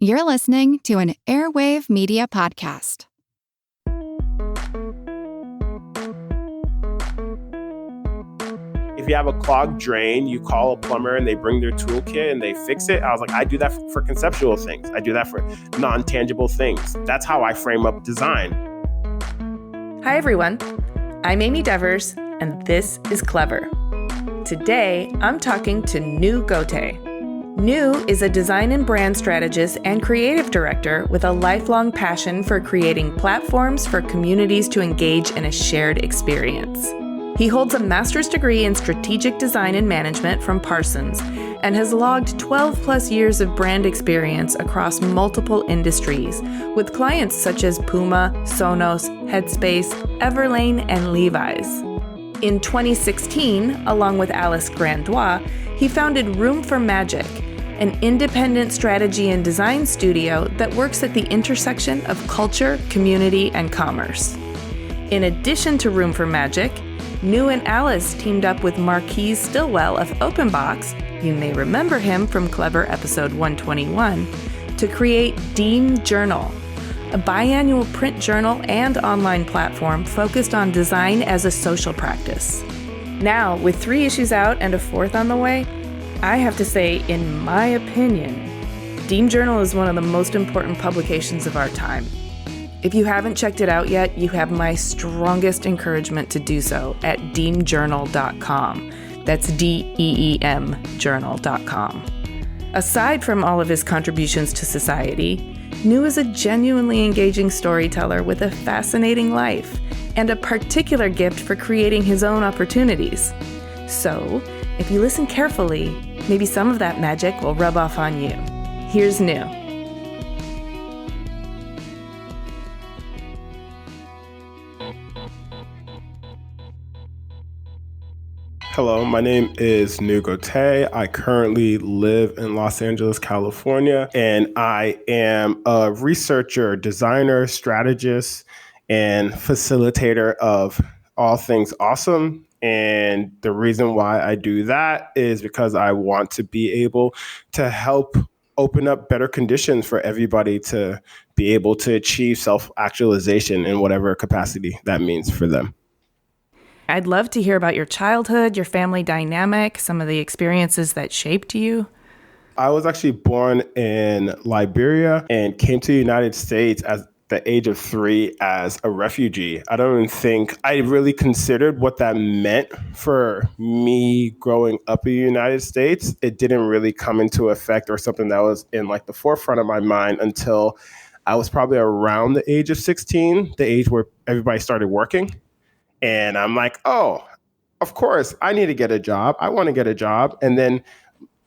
You're listening to an Airwave Media Podcast. If you have a clogged drain, you call a plumber and they bring their toolkit and they fix it. I was like, I do that for conceptual things. I do that for non-tangible things. That's how I frame up design. Hi, everyone. I'm Amy Devers, and this is Clever. Today, I'm talking to Nu Goteh. Nu is a design and brand strategist and creative director with a lifelong passion for creating platforms for communities to engage in a shared experience. He holds a master's degree in strategic design and management from Parsons and has logged 12 plus years of brand experience across multiple industries with clients such as Puma, Sonos, Headspace, Everlane, and Levi's. In 2016, along with Alice Grandoit, he founded Room for Magic, an independent strategy and design studio that works at the intersection of culture, community, and commerce. In addition to Room for Magic, Nu and Alice teamed up with Marquise Stillwell of OpenBox, you may remember him from Clever episode 121, to create Deem Journal, a biannual print journal and online platform focused on design as a social practice. Now, with 3 issues out and a 4th on the way, I have to say, in my opinion, Deem Journal is one of the most important publications of our time. If you haven't checked it out yet, you have my strongest encouragement to do so at deemjournal.com. That's DEEM journal.com. Aside from all of his contributions to society, Nu is a genuinely engaging storyteller with a fascinating life and a particular gift for creating his own opportunities. So, if you listen carefully, maybe some of that magic will rub off on you. Here's Nu. Hello, my name is Nu Goteh. I currently live in Los Angeles, California, and I am a researcher, designer, strategist, and facilitator of all things awesome. And the reason why I do that is because I want to be able to help open up better conditions for everybody to be able to achieve self-actualization in whatever capacity that means for them. I'd love to hear about your childhood, your family dynamic, some of the experiences that shaped you. I was actually born in Liberia and came to the United States at the age of 3 as a refugee. I don't even think I really considered what that meant for me growing up in the United States. It didn't really come into effect or something that was in like the forefront of my mind until I was probably around the age of 16, the age where everybody started working. And I'm like, oh, of course, I need to get a job. I want to get a job. And then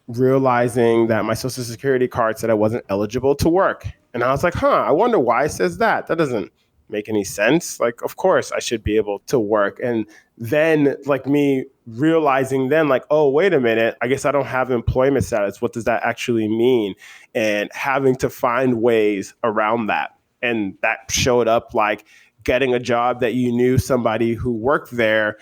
realizing that my Social Security card said I wasn't eligible to work. And I was like, I wonder why it says that. That doesn't make any sense. Like, of course, I should be able to work. And then like me realizing then like, oh, wait a minute, I guess I don't have employment status. What does that actually mean? And having to find ways around that. And that showed up like getting a job that you knew somebody who worked there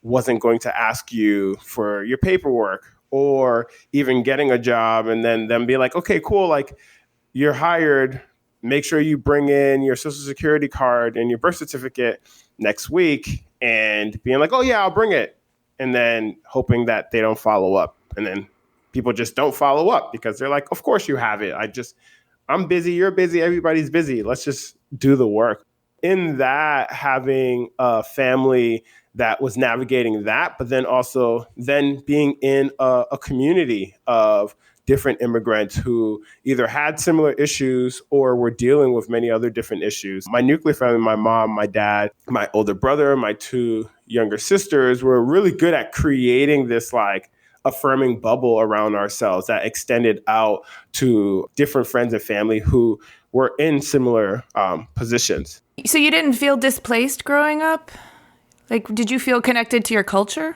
wasn't going to ask you for your paperwork, or even getting a job and then them be like, okay, cool. Like you're hired. Make sure you bring in your Social Security card and your birth certificate next week, and being like, oh yeah, I'll bring it. And then hoping that they don't follow up. And then people just don't follow up because they're like, of course you have it. I'm busy. You're busy. Everybody's busy. Let's just do the work. In that, having a family that was navigating that, but then also then being in a community of different immigrants who either had similar issues or were dealing with many other different issues. My nuclear family, my mom, my dad, my older brother, my 2 younger sisters were really good at creating this like affirming bubble around ourselves that extended out to different friends and family who were in similar positions. So you didn't feel displaced growing up? Like, did you feel connected to your culture?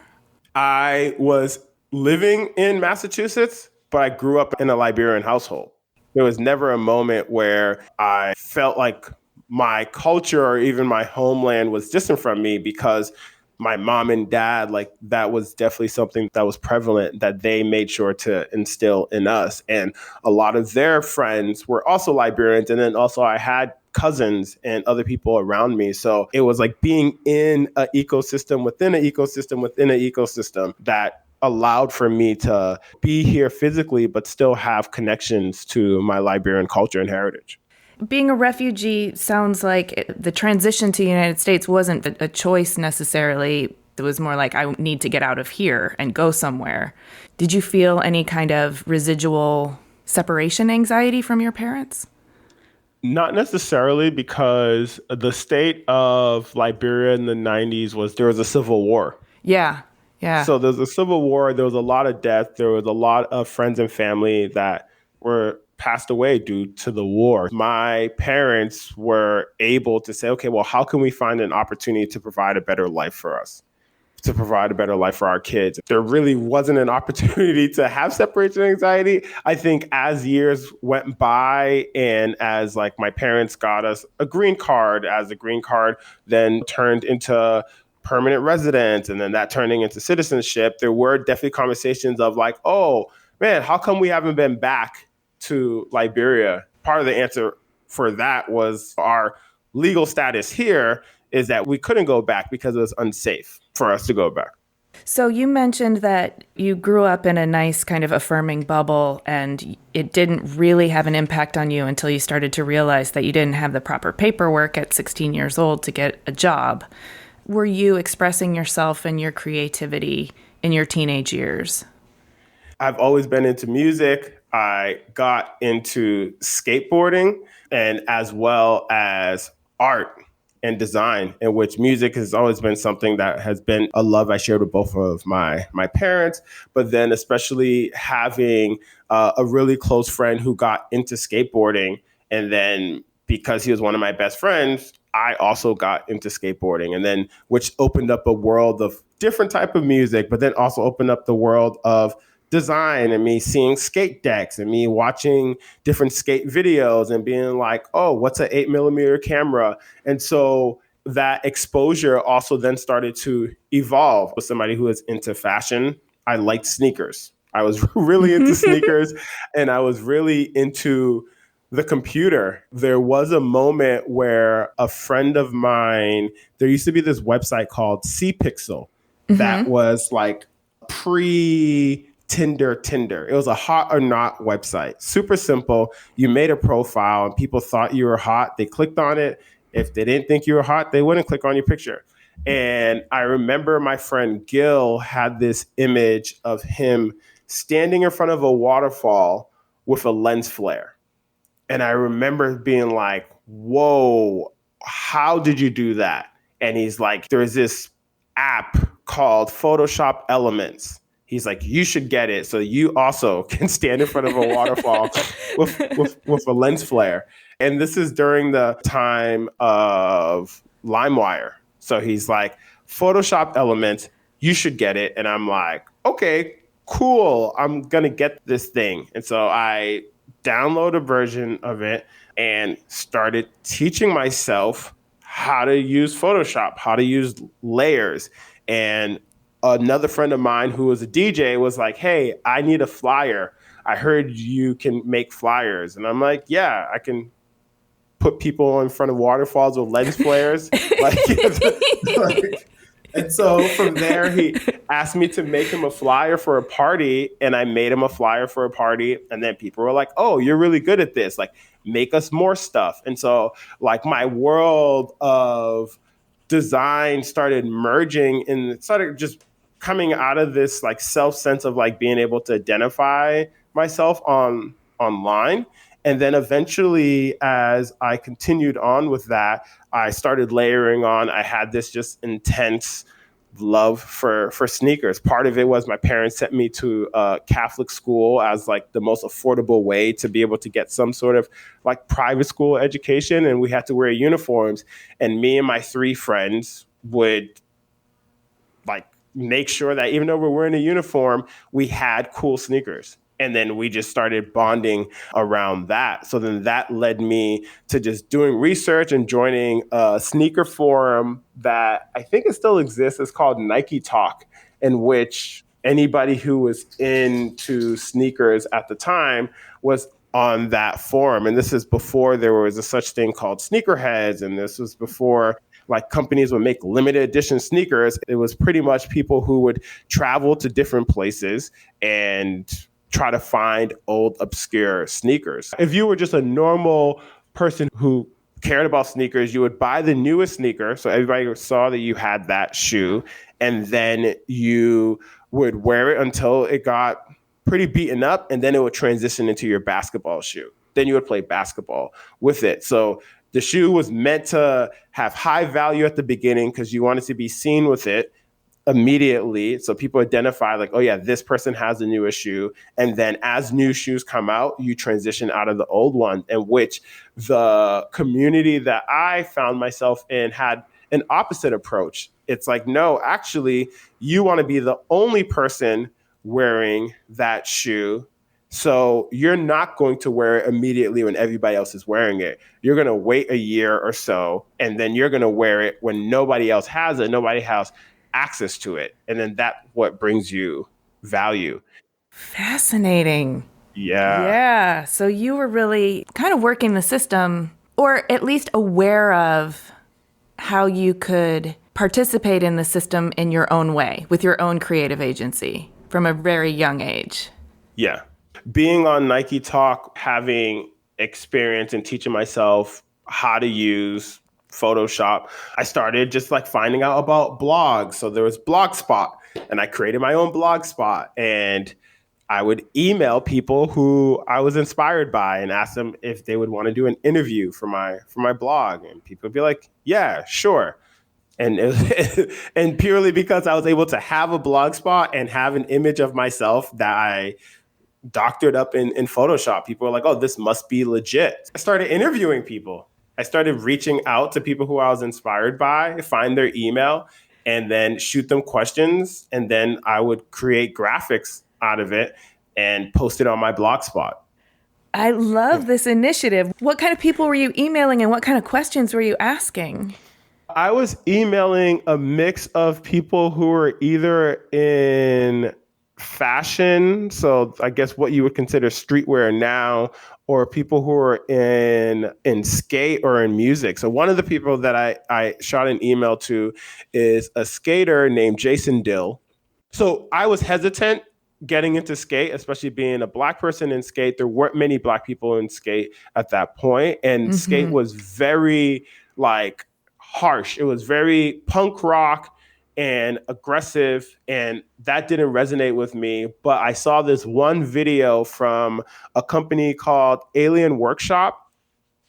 I was living in Massachusetts, but I grew up in a Liberian household. There was never a moment where I felt like my culture or even my homeland was distant from me, because my mom and dad, like that was definitely something that was prevalent that they made sure to instill in us. And a lot of their friends were also Liberians. And then also I had cousins and other people around me. So it was like being in an ecosystem within an ecosystem within an ecosystem that allowed for me to be here physically, but still have connections to my Liberian culture and heritage. Being a refugee sounds like the transition to the United States wasn't a choice necessarily. It was more like, I need to get out of here and go somewhere. Did you feel any kind of residual separation anxiety from your parents? Not necessarily, because the state of Liberia in the 90s there was a civil war. Yeah. So there was a civil war. There was a lot of death. There was a lot of friends and family that were passed away due to the war. My parents were able to say, okay, well, how can we find an opportunity to provide a better life for us, to provide a better life for our kids? There really wasn't an opportunity to have separation anxiety. I think as years went by and as like my parents got us a green card, as the green card then turned into permanent residence, and then that turning into citizenship, there were definitely conversations of like, oh man, how come we haven't been back to Liberia? Part of the answer for that was our legal status here is that we couldn't go back because it was unsafe for us to go back. So you mentioned that you grew up in a nice kind of affirming bubble, and it didn't really have an impact on you until you started to realize that you didn't have the proper paperwork at 16 years old to get a job. Were you expressing yourself and your creativity in your teenage years? I've always been into music. I got into skateboarding and as well as art and design, in which music has always been something that has been a love I shared with both of my parents, but then especially having a really close friend who got into skateboarding. And then because he was one of my best friends, I also got into skateboarding, and then which opened up a world of different type of music, but then also opened up the world of design and me seeing skate decks and me watching different skate videos and being like, oh, what's an 8mm camera? And so that exposure also then started to evolve. With somebody who is into fashion, I liked sneakers. I was really into sneakers, and I was really into the computer. There was a moment where a friend of mine, there used to be this website called cPixel that was like pre-Tinder. It was a hot or not website. Super simple. You made a profile and people thought you were hot. They clicked on it. If they didn't think you were hot, they wouldn't click on your picture. And I remember my friend Gil had this image of him standing in front of a waterfall with a lens flare. And I remember being like, whoa, how did you do that? And he's like, there's this app called Photoshop Elements. He's like, you should get it so you also can stand in front of a waterfall with a lens flare. And this is during the time of LimeWire. So he's like, Photoshop Elements, you should get it. And I'm like, okay, cool. I'm going to get this thing. And so I download a version of it and started teaching myself how to use Photoshop, how to use layers. And another friend of mine who was a DJ was like, hey, I need a flyer. I heard you can make flyers. And I'm like, yeah, I can put people in front of waterfalls with lens flares. And so from there, he asked me to make him a flyer for a party, and I made him a flyer for a party. And then people were like, oh, you're really good at this. Like, make us more stuff. And so like my world of design started merging and it started just coming out of this like self-sense of like being able to identify myself online. And then eventually, as I continued on with that, I started layering on. I had this just intense love for sneakers. Part of it was my parents sent me to a Catholic school as like the most affordable way to be able to get some sort of like private school education. And we had to wear uniforms. And me and my three friends would like make sure that even though we're wearing a uniform, we had cool sneakers. And then we just started bonding around that. So then that led me to just doing research and joining a sneaker forum that I think it still exists. It's called Nike Talk, in which anybody who was into sneakers at the time was on that forum. And this is before there was a such thing called sneakerheads. And this was before like companies would make limited edition sneakers. It was pretty much people who would travel to different places and try to find old, obscure sneakers. If you were just a normal person who cared about sneakers, you would buy the newest sneaker. So everybody saw that you had that shoe. And then you would wear it until it got pretty beaten up. And then it would transition into your basketball shoe. Then you would play basketball with it. So the shoe was meant to have high value at the beginning because you wanted to be seen with it immediately. So people identify like, oh yeah, this person has the newest shoe. And then as new shoes come out, you transition out of the old one, in which the community that I found myself in had an opposite approach. It's like, no, actually, you want to be the only person wearing that shoe. So you're not going to wear it immediately when everybody else is wearing it. You're going to wait a year or so, and then you're going to wear it when nobody else has it, nobody has access to it. And then that's what brings you value. Fascinating. Yeah. Yeah. So you were really kind of working the system, or at least aware of how you could participate in the system in your own way, with your own creative agency from a very young age. Yeah. Being on Nike Talk, having experience and teaching myself how to use Photoshop, I started just like finding out about blogs. So there was Blogspot, and I created my own Blogspot, and I would email people who I was inspired by and ask them if they would want to do an interview for my blog. And people would be like, yeah, sure. And and purely because I was able to have a Blogspot and have an image of myself that I doctored up in Photoshop, people were like, oh, this must be legit. I started interviewing people. I started reaching out to people who I was inspired by, find their email, and then shoot them questions. And then I would create graphics out of it and post it on my Blogspot. I love this initiative. What kind of people were you emailing and what kind of questions were you asking? I was emailing a mix of people who were either in fashion, so I guess what you would consider streetwear now, or people who are in skate or in music. So one of the people that I shot an email to is a skater named Jason Dill. So I was hesitant getting into skate, especially being a Black person in skate. There weren't many Black people in skate at that point, and skate was very like harsh. It was very punk rock and aggressive, and that didn't resonate with me. But I saw this one video from a company called Alien Workshop,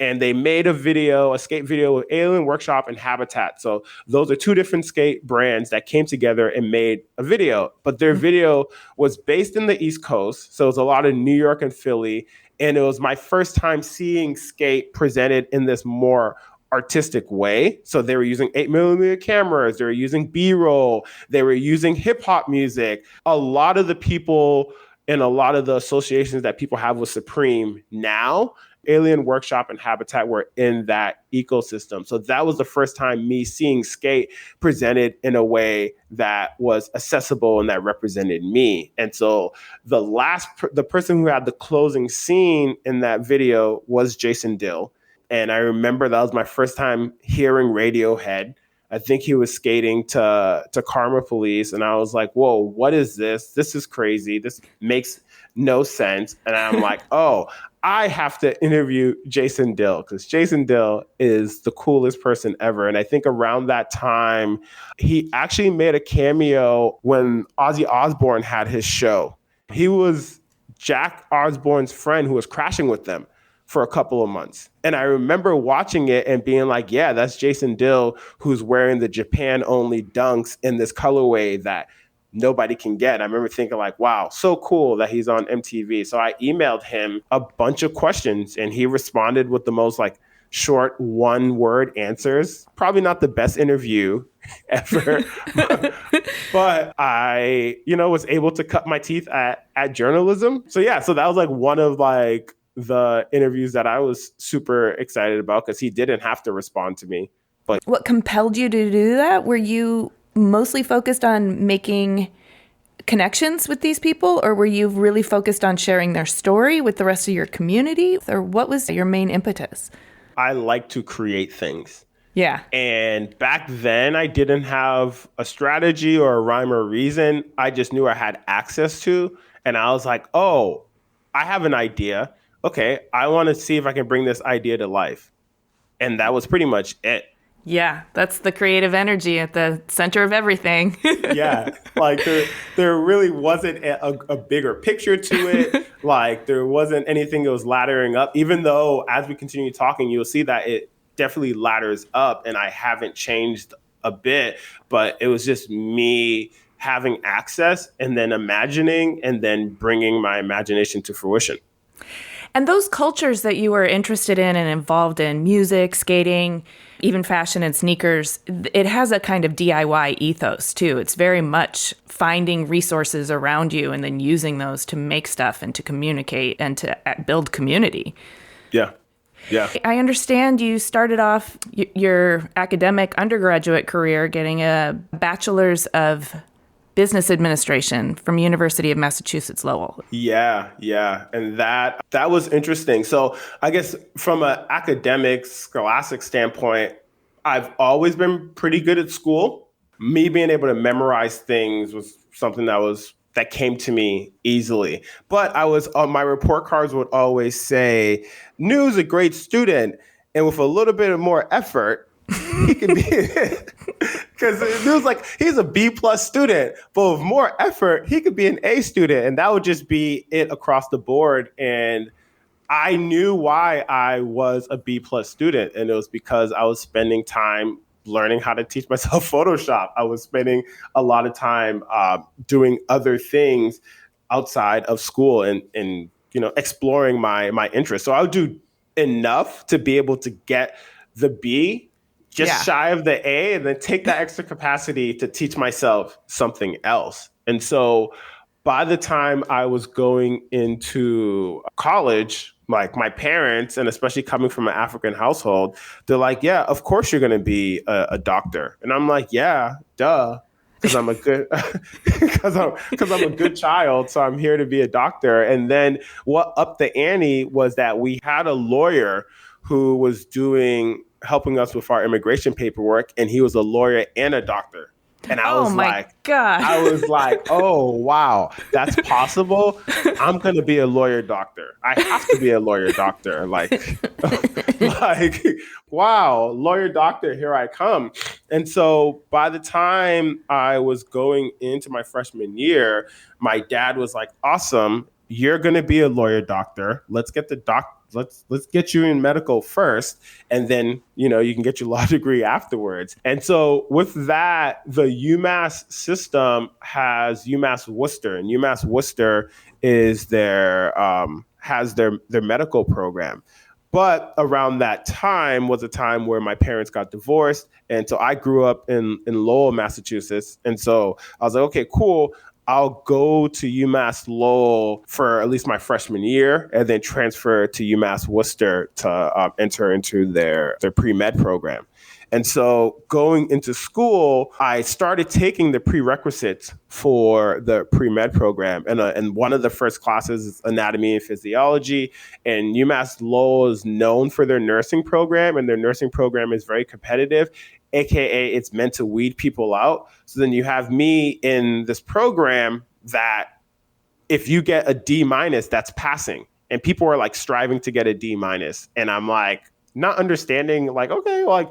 and they made a skate video with Alien Workshop and Habitat. So those are two different skate brands that came together and made a video. But their video was based in the East Coast, so it was a lot of New York and Philly, and it was my first time seeing skate presented in this more artistic way. So they were using 8mm cameras, they were using B-roll, they were using hip hop music. A lot of the people and a lot of the associations that people have with Supreme now, Alien Workshop and Habitat were in that ecosystem. So that was the first time me seeing skate presented in a way that was accessible and that represented me. And so the person who had the closing scene in that video was Jason Dill. And I remember that was my first time hearing Radiohead. I think he was skating to Karma Police. And I was like, whoa, what is this? This is crazy. This makes no sense. And I'm like, oh, I have to interview Jason Dill because Jason Dill is the coolest person ever. And I think around that time, he actually made a cameo when Ozzy Osbourne had his show. He was Jack Osbourne's friend who was crashing with them for a couple of months. And I remember watching it and being like, yeah, that's Jason Dill who's wearing the Japan only dunks in this colorway that nobody can get. I remember thinking like, wow, so cool that he's on MTV. So I emailed him a bunch of questions and he responded with the most like short one-word answers. Probably not the best interview ever, but I, was able to cut my teeth at journalism. So so that was like one of like the interviews that I was super excited about because he didn't have to respond to me. But what compelled you to do that? Were you mostly focused on making connections with these people, or were you really focused on sharing their story with the rest of your community? Or what was your main impetus? I like to create things. Yeah. And back then I didn't have a strategy or a rhyme or reason. I just knew I had access to. And I was like, oh, I have an idea. Okay, I want to see if I can bring this idea to life. And that was pretty much it. Yeah, that's the creative energy at the center of everything. Yeah, like there really wasn't a bigger picture to it. Like there wasn't anything that was laddering up, even though as we continue talking, you'll see that it definitely ladders up and I haven't changed a bit, but it was just me having access and then imagining and then bringing my imagination to fruition. And those cultures that you were interested in and involved in, music, skating, even fashion and sneakers, it has a kind of DIY ethos too. It's very much finding resources around you and then using those to make stuff and to communicate and to build community. Yeah. Yeah. I understand you started off your academic undergraduate career getting a bachelor's of business administration from University of Massachusetts Lowell. Yeah. And that was interesting. So I guess from an academic, scholastic standpoint, I've always been pretty good at school. Me being able to memorize things was something that came to me easily. But I was my report cards would always say, Nu's a great student. And with a little bit of more effort, he could be, because it was like, he's a B+ student, but with more effort, he could be an A student. And that would just be it across the board. And I knew why I was a B+ student. And it was because I was spending time learning how to teach myself Photoshop. I was spending a lot of time doing other things outside of school and exploring my interests. So I would do enough to be able to get the B, just shy of the A, and then take that extra capacity to teach myself something else. And so by the time I was going into college, like my parents, and especially coming from an African household, they're like, yeah, of course you're going to be a doctor. And I'm like, yeah, duh. Because I'm a good, because I'm a good child, so I'm here to be a doctor. And then what upped the ante was that we had a lawyer who was helping us with our immigration paperwork, and he was a lawyer and a doctor. And I was like, oh, wow, that's possible. I'm going to be a lawyer doctor. I have to be a lawyer doctor. Like, wow, lawyer doctor, here I come. And so by the time I was going into my freshman year, my dad was like, awesome, you're going to be a lawyer doctor. Let's get let's get you in medical first, and then, you can get your law degree afterwards. And so with that, the UMass system has UMass Worcester, and UMass Worcester is has their medical program. But around that time was a time where my parents got divorced. And so I grew up in Lowell, Massachusetts. And so I was like, okay, cool. I'll go to UMass Lowell for at least my freshman year and then transfer to UMass Worcester to enter into their pre-med program. And so going into school, I started taking the prerequisites for the pre-med program. And one of the first classes is anatomy and physiology. And UMass Lowell is known for their nursing program, and their nursing program is very competitive. AKA it's meant to weed people out. So then you have me in this program that if you get a D-, that's passing. And people are like striving to get a D-. And I'm like, not understanding, like, okay, like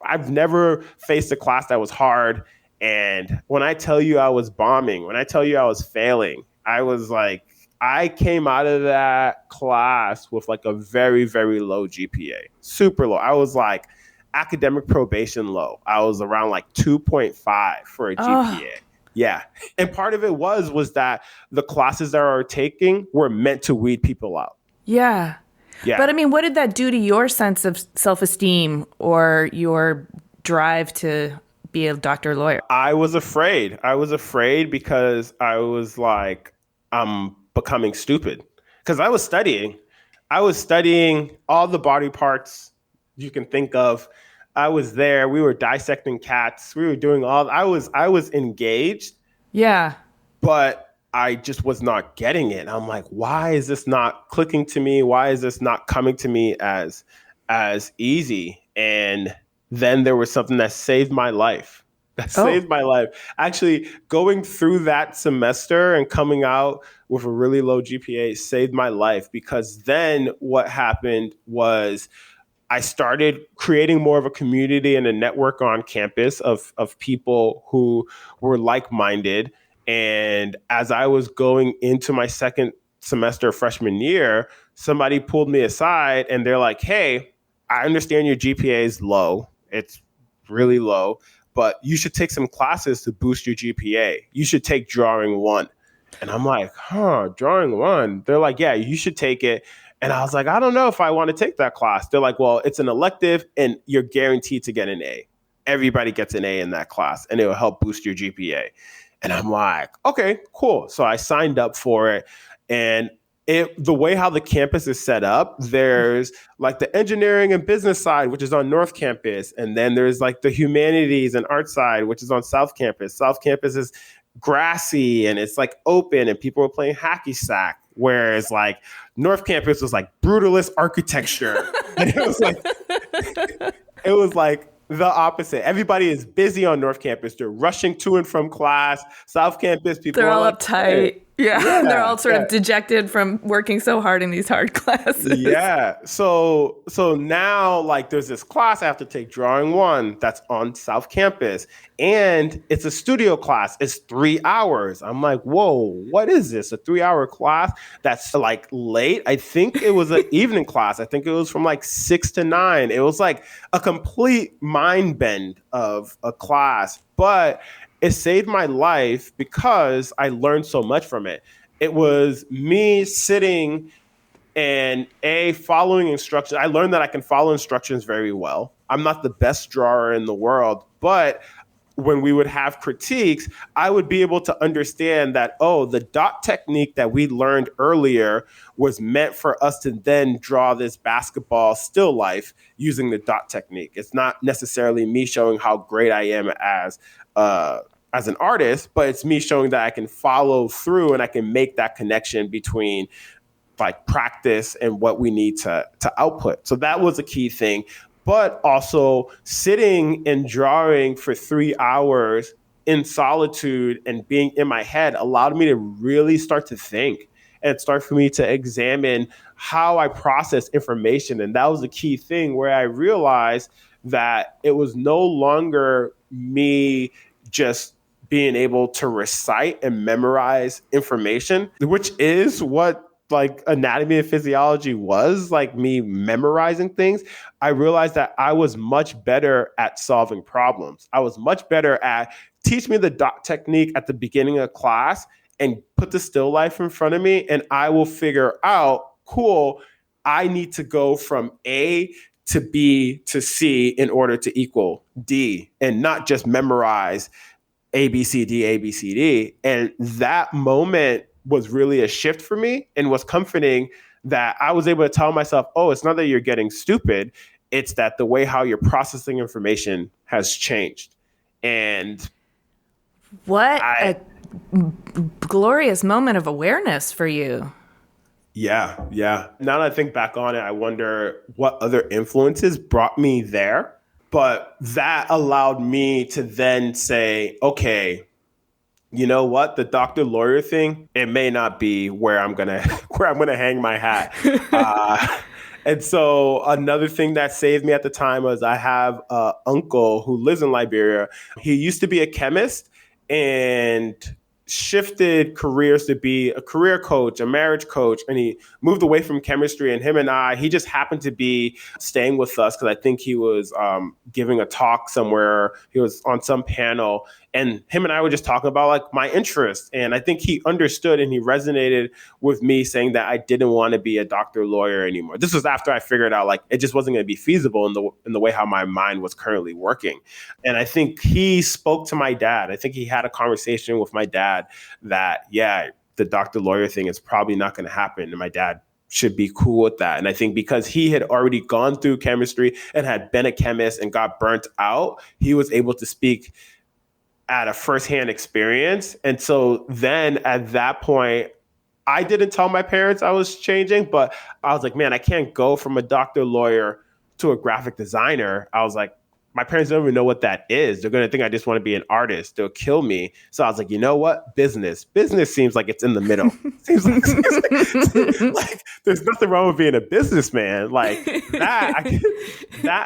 I've never faced a class that was hard. And when I tell you I was bombing, when I tell you I was failing, I was like, I came out of that class with like a very, very low GPA, super low. I was like, academic probation low. I was around like 2.5 for a GPA. Yeah. And part of it was that the classes that I were taking were meant to weed people out. Yeah. Yeah. But I mean, what did that do to your sense of self-esteem or your drive to be a doctor lawyer? I was afraid. I was afraid because I was like, I'm becoming stupid. Because I was studying. I was studying all the body parts you can think of. I was there. We were dissecting cats. We were doing I was engaged, Yeah. but I just was not getting it. I'm like, why is this not clicking to me? Why is this not coming to me as easy? And then there was something that saved my life. That saved my life. Actually, going through that semester and coming out with a really low GPA saved my life, because then what happened was I started creating more of a community and a network on campus of people who were like-minded. And as I was going into my second semester freshman year, somebody pulled me aside and they're like, hey, I understand your GPA is low. It's really low, but you should take some classes to boost your GPA. You should take drawing one. And I'm like, drawing one. They're like, yeah, you should take it. And I was like, I don't know if I want to take that class. They're like, well, it's an elective and you're guaranteed to get an A. Everybody gets an A in that class and it will help boost your GPA. And I'm like, okay, cool. So I signed up for it. And the way how the campus is set up, there's like the engineering and business side, which is on North Campus. And then there's like the humanities and art side, which is on South Campus. South Campus is grassy and it's like open and people are playing hacky sack. Whereas like North Campus was like brutalist architecture. And it was like the opposite. Everybody is busy on North Campus. They're rushing to and from class. South Campus, people They're all like, uptight. Hey. Yeah. They're all sort of dejected from working so hard in these hard classes. Yeah. So now like there's this class I have to take, drawing one, that's on South Campus. And it's a studio class. It's 3 hours. I'm like, whoa, what is this? A 3-hour class that's like late? I think it was an evening class. I think it was from like 6 to 9. It was like a complete mind bend of a class. But it saved my life because I learned so much from it. It was me sitting and following instructions. I learned that I can follow instructions very well. I'm not the best drawer in the world, but when we would have critiques, I would be able to understand that, the dot technique that we learned earlier was meant for us to then draw this basketball still life using the dot technique. It's not necessarily me showing how great I am as an artist, but it's me showing that I can follow through and I can make that connection between like practice and what we need to output. So that was a key thing. But also sitting and drawing for 3 hours in solitude and being in my head allowed me to really start to think and start for me to examine how I process information. And that was a key thing where I realized that it was no longer me just being able to recite and memorize information, which is what like anatomy and physiology was, like me memorizing things. I realized that I was much better at solving problems. I was much better at teach me the dot technique at the beginning of class and put the still life in front of me. And I will figure out, cool, I need to go from A to B to C in order to equal D and not just memorize A, B, C, D, A, B, C, D. And that moment was really a shift for me and was comforting that I was able to tell myself, it's not that you're getting stupid. It's that the way how you're processing information has changed. And what a glorious moment of awareness for you. Yeah. Now that I think back on it, I wonder what other influences brought me there. But that allowed me to then say, okay, you know what? The doctor lawyer thing, it may not be where I'm gonna hang my hat. And so another thing that saved me at the time was I have an uncle who lives in Liberia. He used to be a chemist, and shifted careers to be a career coach, a marriage coach, and he moved away from chemistry. And he just happened to be staying with us because I think he was giving a talk somewhere. He was on some panel, and him and I were just talking about like my interests. And I think he understood and he resonated with me saying that I didn't want to be a doctor, lawyer anymore. This was after I figured out like it just wasn't going to be feasible in the way how my mind was currently working. And I think he spoke to my dad. I think he had a conversation with my dad that, yeah, the doctor lawyer thing is probably not going to happen. And my dad should be cool with that. And I think because he had already gone through chemistry and had been a chemist and got burnt out, he was able to speak at a firsthand experience. And so then at that point, I didn't tell my parents I was changing, but I was like, man, I can't go from a doctor lawyer to a graphic designer. I was like, my parents don't even know what that is. They're going to think I just want to be an artist. They'll kill me. So I was like, you know what? Business seems like it's in the middle. seems like there's nothing wrong with being a businessman. Like that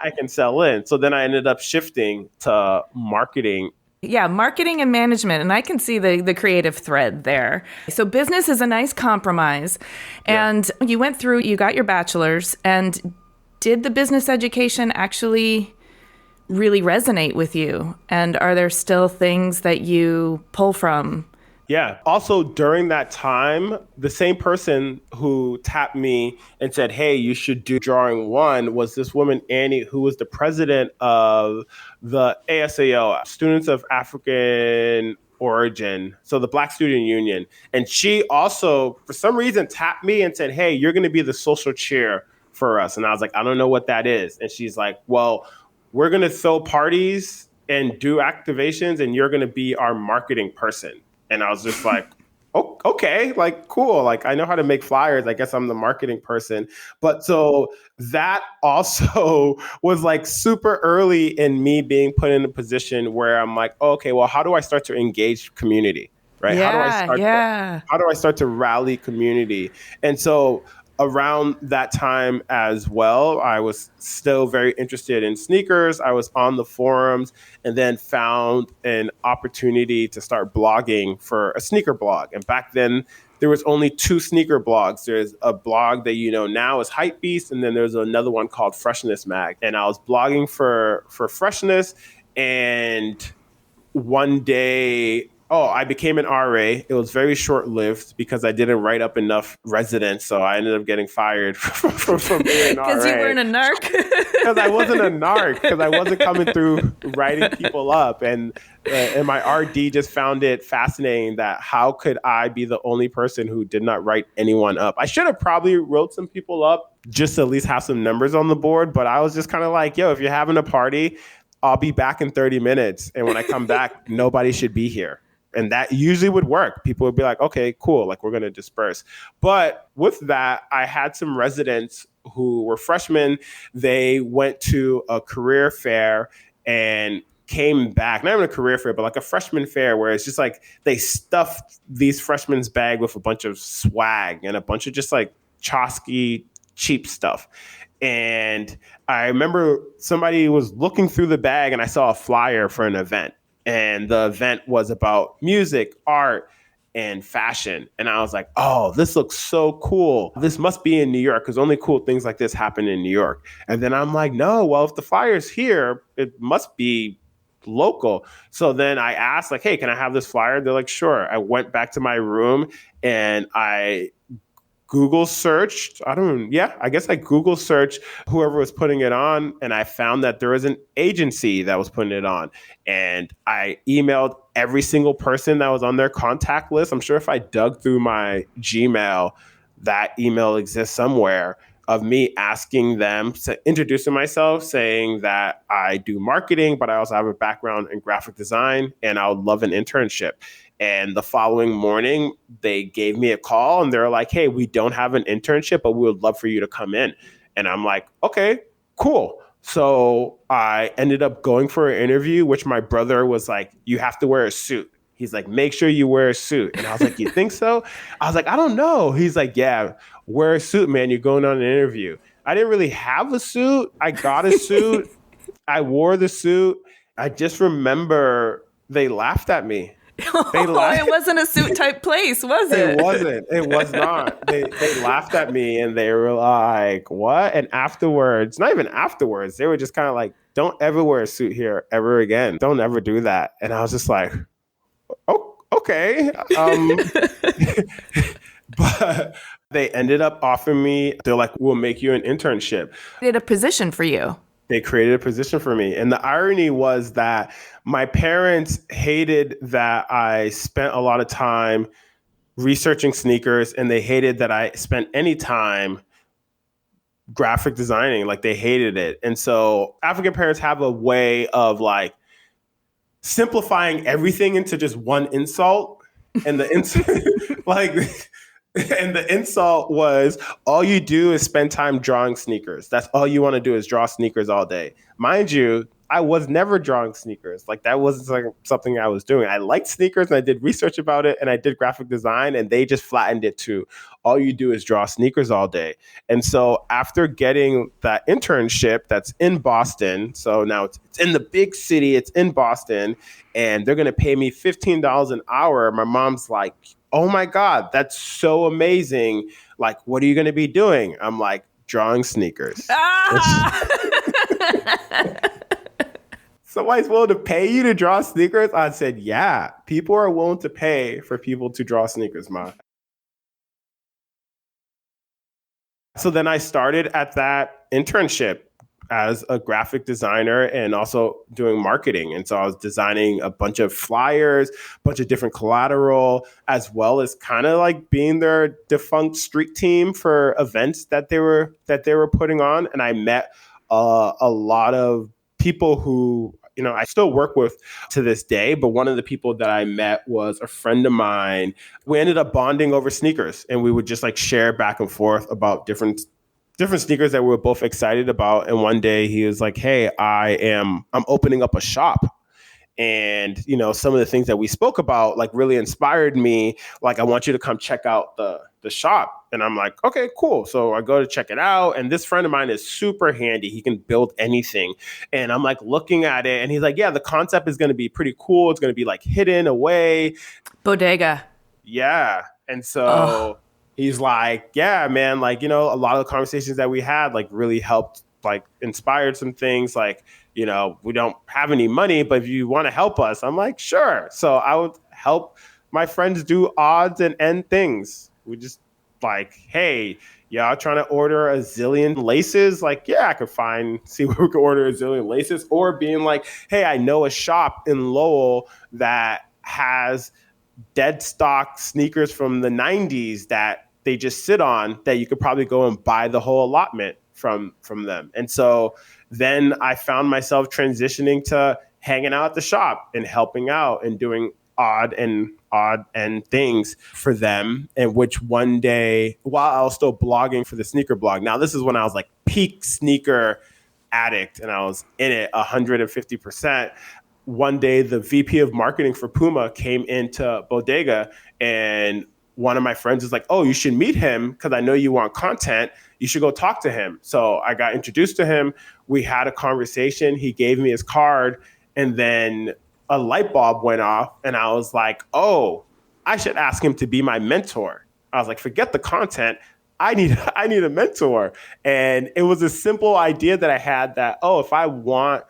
I can sell in. So then I ended up shifting to marketing. Yeah, marketing and management. And I can see the creative thread there. So business is a nice compromise. And you went through, you got your bachelor's, and did the business education actually really resonate with you? And are there still things that you pull from? Yeah. Also, during that time, the same person who tapped me and said, hey, you should do drawing one was this woman, Annie, who was the president of the ASAO, Students of African Origin, so the Black Student Union. And she also, for some reason, tapped me and said, hey, you're going to be the social chair for us. And I was like, I don't know what that is. And she's like, well, we're going to throw parties and do activations, and you're going to be our marketing person. And I was just like, oh, okay, like, cool. Like, I know how to make flyers. I guess I'm the marketing person. But so that also was like super early in me being put in a position where I'm like, oh, okay, well, how do I start to engage community? Right? Yeah, how do I start to rally community? And so around that time as well, I was still very interested in sneakers. I was on the forums and then found an opportunity to start blogging for a sneaker blog. And back then, there was only 2 sneaker blogs. There's a blog that you know now is Hypebeast, and then there's another one called Freshness Mag. And I was blogging for Freshness, and one day, I became an RA. It was very short-lived because I didn't write up enough residents, so I ended up getting fired from being an RA. Because you weren't a narc? Because I wasn't a narc, because I wasn't coming through writing people up. And my RD just found it fascinating that how could I be the only person who did not write anyone up? I should have probably wrote some people up just to at least have some numbers on the board, but I was just kind of like, yo, if you're having a party, I'll be back in 30 minutes. And when I come back, nobody should be here. And that usually would work. People would be like, okay, cool. Like, we're going to disperse. But with that, I had some residents who were freshmen. They went to a career fair and came back, not even a career fair, but like a freshman fair where it's just like they stuffed these freshmen's bag with a bunch of swag and a bunch of just like Chosky cheap stuff. And I remember somebody was looking through the bag and I saw a flyer for an event. And the event was about music, art, and fashion. And I was like, oh, this looks so cool. This must be in New York because only cool things like this happen in New York. And then I'm like, no, well, if the flyer's here, it must be local. So then I asked, like, hey, can I have this flyer? They're like, sure. I went back to my room and I Google searched, I guess I Google searched whoever was putting it on, and I found that there was an agency that was putting it on. And I emailed every single person that was on their contact list. I'm sure if I dug through my Gmail, that email exists somewhere of me asking them, introducing myself, saying that I do marketing, but I also have a background in graphic design, and I would love an internship. And the following morning, they gave me a call and they're like, hey, we don't have an internship, but we would love for you to come in. And I'm like, okay, cool. So I ended up going for an interview, which my brother was like, you have to wear a suit. He's like, make sure you wear a suit. And I was like, you think so? I was like, I don't know. He's like, yeah, wear a suit, man. You're going on an interview. I didn't really have a suit. I got a suit. I wore the suit. I just remember they laughed at me. They laughed. It wasn't a suit type place, was it? It wasn't. It was not. They laughed at me and they were like, what? And afterwards, not even afterwards, they were just kind of like, don't ever wear a suit here ever again. Don't ever do that. And I was just like, oh, okay. But they ended up offering me, they're like, we'll make you an internship. They did a position for you. They created a position for me. And the irony was that my parents hated that I spent a lot of time researching sneakers, and they hated that I spent any time graphic designing. Like, they hated it. And so African parents have a way of like simplifying everything into just one insult. And the and the insult was, all you do is spend time drawing sneakers. That's all you want to do is draw sneakers all day. Mind you, I was never drawing sneakers. Like, that wasn't like something I was doing. I liked sneakers and I did research about it and I did graphic design, and they just flattened it to, all you do is draw sneakers all day. And so after getting that internship that's in Boston, so now it's in the big city, it's in Boston, and they're going to pay me $15 an hour. My mom's like, oh my God, that's so amazing. Like, what are you going to be doing? I'm like, drawing sneakers. Somebody's willing to pay you to draw sneakers? I said, yeah, people are willing to pay for people to draw sneakers, Ma. So then I started at that internship as a graphic designer and also doing marketing. And so I was designing a bunch of flyers, a bunch of different collateral, as well as kind of like being their defunct street team for events that they were putting on. And I met a lot of people who, you know, I still work with to this day, but one of the people that I met was a friend of mine. We ended up bonding over sneakers, and we would just like share back and forth about different sneakers that we were both excited about. And one day he was like, hey, I'm opening up a shop. And, you know, some of the things that we spoke about like really inspired me. Like, I want you to come check out the shop. And I'm like, okay, cool. So I go to check it out. And this friend of mine is super handy. He can build anything. And I'm like looking at it and he's like, yeah, the concept is going to be pretty cool. It's going to be like hidden away. Bodega. Yeah. And so he's like, yeah, man, like, you know, a lot of the conversations that we had like really helped, like inspired some things. Like, you know, we don't have any money, but if you want to help us, I'm like, sure. So I would help my friends do odds and end things. We just like, hey, y'all trying to order a zillion laces? Like, yeah, I could see where we could order a zillion laces. Or being like, hey, I know a shop in Lowell that has dead stock sneakers from the 90s that they just sit on, that you could probably go and buy the whole allotment from them. And so then I found myself transitioning to hanging out at the shop and helping out and doing odd and things for them. And which one day, while I was still blogging for the sneaker blog, now this is when I was like peak sneaker addict and I was in it 150%. One day, the VP of marketing for Puma came into Bodega, and one of my friends was like, oh, you should meet him because I know you want content. You should go talk to him. So I got introduced to him. We had a conversation. He gave me his card, and then a light bulb went off, and I was like, oh, I should ask him to be my mentor. I was like, forget the content. I need a mentor. And it was a simple idea that I had that, oh, if I want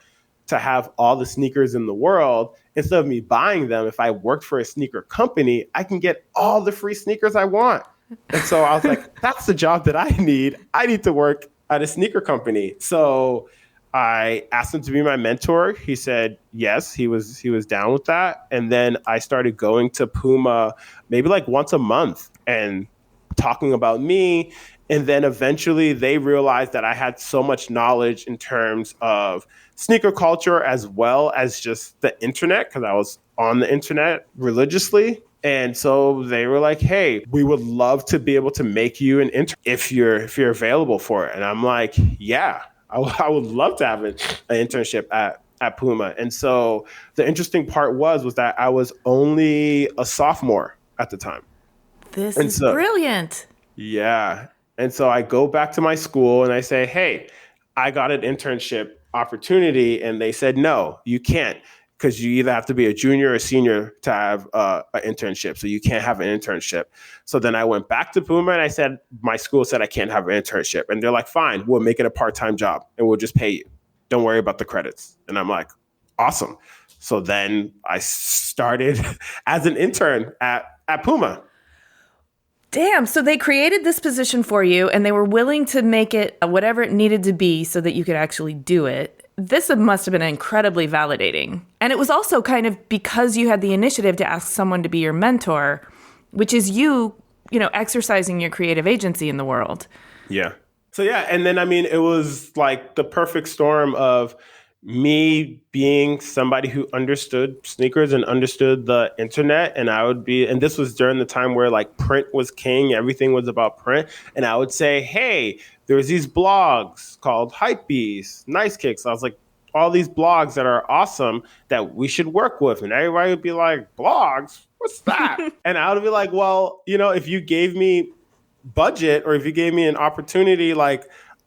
to have all the sneakers in the world, instead of me buying them, if I worked for a sneaker company, I can get all the free sneakers I want. And so I was like, that's the job that I need. I need to work at a sneaker company. So I asked him to be my mentor. He said yes, he was down with that. And then I started going to Puma maybe like once a month and talking about me. And then eventually they realized that I had so much knowledge in terms of sneaker culture as well as just the internet, because I was on the internet religiously. And so they were like, hey, we would love to be able to make you an intern if you're available for it. And I'm like, yeah, I would love to have an internship at Puma. And so the interesting part was that I was only a sophomore at the time. This is brilliant. Yeah. And so I go back to my school and I say, hey, I got an internship opportunity. And they said, no, you can't. because you either have to be a junior or senior to have an internship. So you can't have an internship. So then I went back to Puma and I said, my school said I can't have an internship. And they're like, fine, we'll make it a part-time job and we'll just pay you. Don't worry about the credits. And I'm like, awesome. So then I started as an intern at Puma. Damn. So they created this position for you and they were willing to make it whatever it needed to be so that you could actually do it. This must have been incredibly validating. And it was also kind of because you had the initiative to ask someone to be your mentor, which is you exercising your creative agency in the world. Yeah. So yeah. And then, I mean, it was like the perfect storm of me being somebody who understood sneakers and understood the internet. And and this was during the time where like print was king. Everything was about print. And I would say, hey, there's these blogs called Hypebeast, Nice Kicks. I was like, all these blogs that are awesome that we should work with. And everybody would be like, blogs? What's that? And I would be like, well, if you gave me budget or if you gave me an opportunity, like,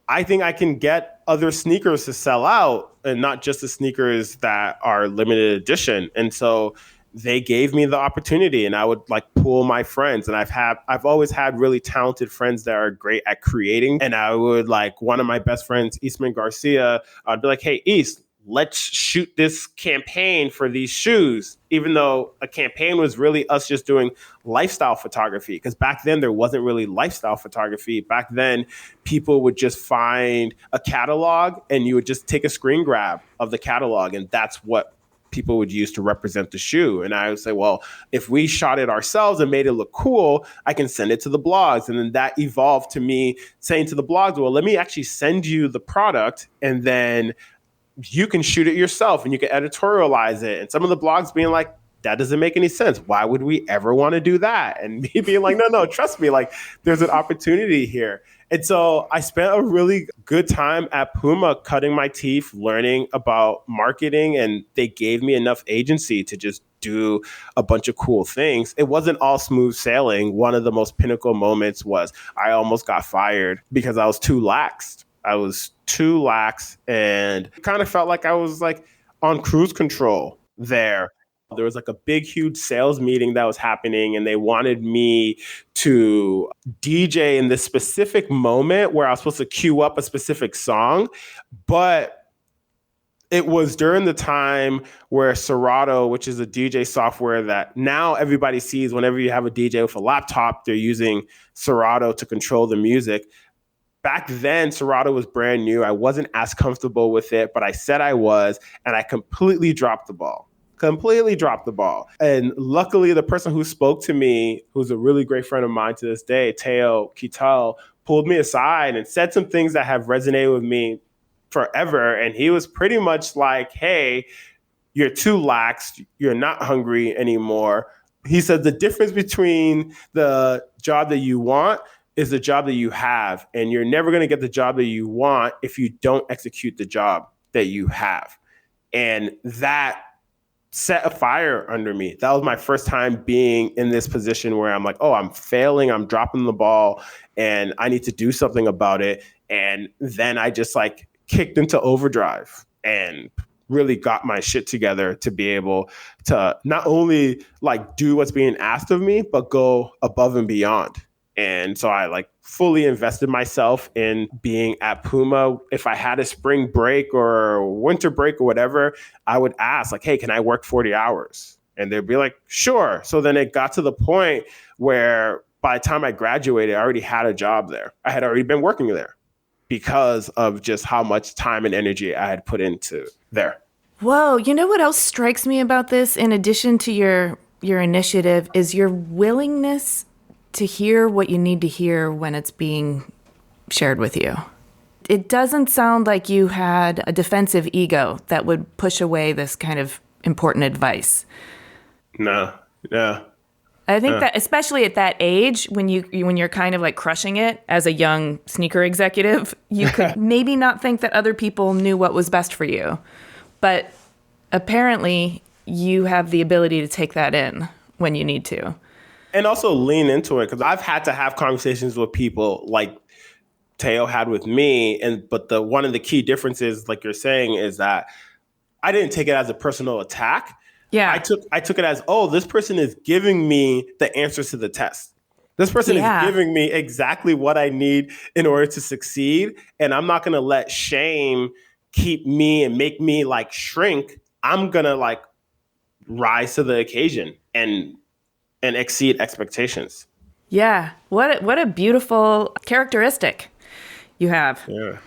I think I can get other sneakers to sell out and not just the sneakers that are limited edition. And so they gave me the opportunity and I would like pool my friends. And I've always had really talented friends that are great at creating. And I would like one of my best friends, Eastman Garcia, I'd be like, hey, East, let's shoot this campaign for these shoes, even though a campaign was really us just doing lifestyle photography. Because back then there wasn't really lifestyle photography. Back then people would just find a catalog and you would just take a screen grab of the catalog. And that's what people would use to represent the shoe. And I would say, well, if we shot it ourselves and made it look cool, I can send it to the blogs. And then that evolved to me saying to the blogs, well, let me actually send you the product and then you can shoot it yourself and you can editorialize it. And some of the blogs being like, that doesn't make any sense. Why would we ever want to do that? And me being like, no, trust me, like there's an opportunity here. And so I spent a really good time at Puma cutting my teeth, learning about marketing, and they gave me enough agency to just do a bunch of cool things. It wasn't all smooth sailing. One of the most pinnacle moments was I almost got fired because I was too lax. And kind of felt like I was like on cruise control there. There was like a big, huge sales meeting that was happening and they wanted me to DJ in this specific moment where I was supposed to queue up a specific song. But it was during the time where Serato, which is a DJ software that now everybody sees whenever you have a DJ with a laptop, they're using Serato to control the music. Back then, Serato was brand new. I wasn't as comfortable with it, but I said I was, and I completely dropped the ball. And luckily, the person who spoke to me, who's a really great friend of mine to this day, Teo Kitel, pulled me aside and said some things that have resonated with me forever. And he was pretty much like, hey, you're too lax. You're not hungry anymore. He said the difference between the job that you want is the job that you have. And you're never going to get the job that you want if you don't execute the job that you have. And that set a fire under me. That was my first time being in this position where I'm like, oh, I'm failing. I'm dropping the ball and I need to do something about it. And then I just like kicked into overdrive and really got my shit together to be able to not only like do what's being asked of me, but go above and beyond. And so I like fully invested myself in being at Puma. If I had a spring break or winter break or whatever, I would ask like, hey, can I work 40 hours? And they'd be like, sure. So then it got to the point where by the time I graduated, I already had a job there. I had already been working there because of just how much time and energy I had put into there. Whoa. You know what else strikes me about this, in addition to your initiative, is your willingness to hear what you need to hear when it's being shared with you. It doesn't sound like you had a defensive ego that would push away this kind of important advice. No. I think that especially at that age, when you're kind of like crushing it as a young sneaker executive, you could maybe not think that other people knew what was best for you. But apparently you have the ability to take that in when you need to. And also lean into it, because I've had to have conversations with people like Teo had with me. But one of the key differences, like you're saying, is that I didn't take it as a personal attack. Yeah. I took it as, oh, this person is giving me the answers to the test. This person is giving me exactly what I need in order to succeed. And I'm not going to let shame keep me and make me like shrink. I'm going to like rise to the occasion and exceed expectations. Yeah. What a beautiful characteristic you have. Yeah.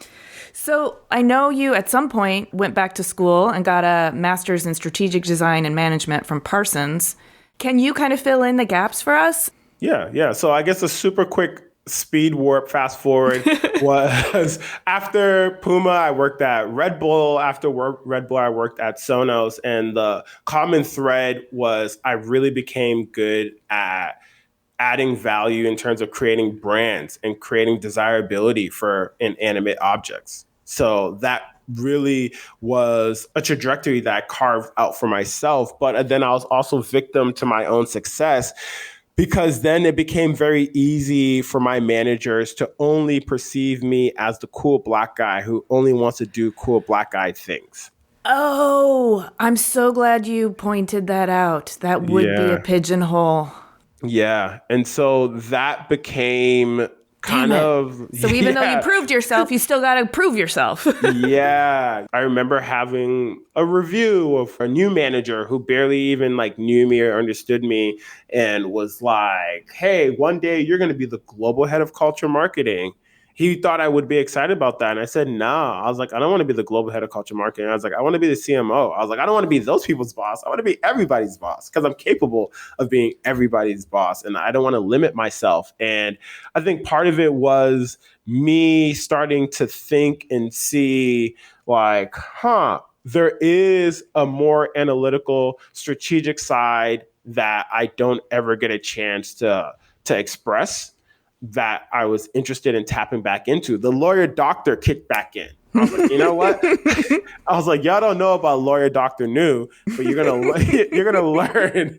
So I know you at some point went back to school and got a master's in strategic design and management from Parsons. Can you kind of fill in the gaps for us? Yeah. So I guess a super quick speed warp fast forward was after Puma, I worked at Red Bull. After Red Bull, I worked at Sonos. And the common thread was I really became good at adding value in terms of creating brands and creating desirability for inanimate objects. So that really was a trajectory that I carved out for myself. But then I was also victim to my own success, because then it became very easy for my managers to only perceive me as the cool black guy who only wants to do cool black guy things. Oh, I'm so glad you pointed that out. That would be a pigeonhole. Yeah. And so that became kind of... So even though you proved yourself, you still got to prove yourself. Yeah. I remember having a review of a new manager who barely even like knew me or understood me and was like, hey, one day you're going to be the global head of culture marketing. He thought I would be excited about that. And I said, no. I was like, I don't want to be the global head of culture marketing. I was like, I want to be the CMO. I was like, I don't want to be those people's boss. I want to be everybody's boss because I'm capable of being everybody's boss. And I don't want to limit myself. And I think part of it was me starting to think and see like, there is a more analytical, strategic side that I don't ever get a chance to express, that I was interested in tapping back into. The lawyer doctor kicked back in. I was like, you know what? I was like, y'all don't know about lawyer Dr. Nu, but you're gonna learn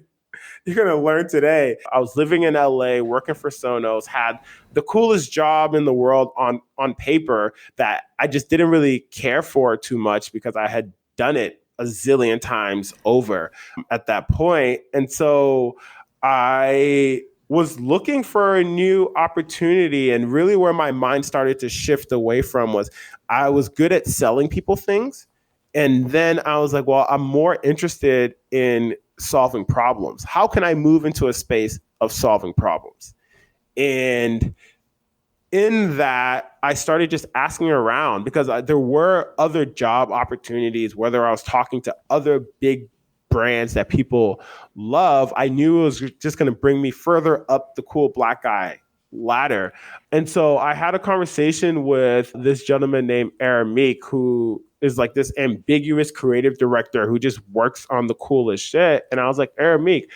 today. I was living in LA, working for Sonos, had the coolest job in the world on paper that I just didn't really care for too much because I had done it a zillion times over at that point. And so I was looking for a new opportunity, and really where my mind started to shift away from was I was good at selling people things. And then I was like, well, I'm more interested in solving problems. How can I move into a space of solving problems? And in that, I started just asking around because there were other job opportunities, whether I was talking to other big brands that people love. I knew it was just going to bring me further up the cool black guy ladder. And so I had a conversation with this gentleman named Meek, who is like this ambiguous creative director who just works on the coolest shit. And I was like, Meek,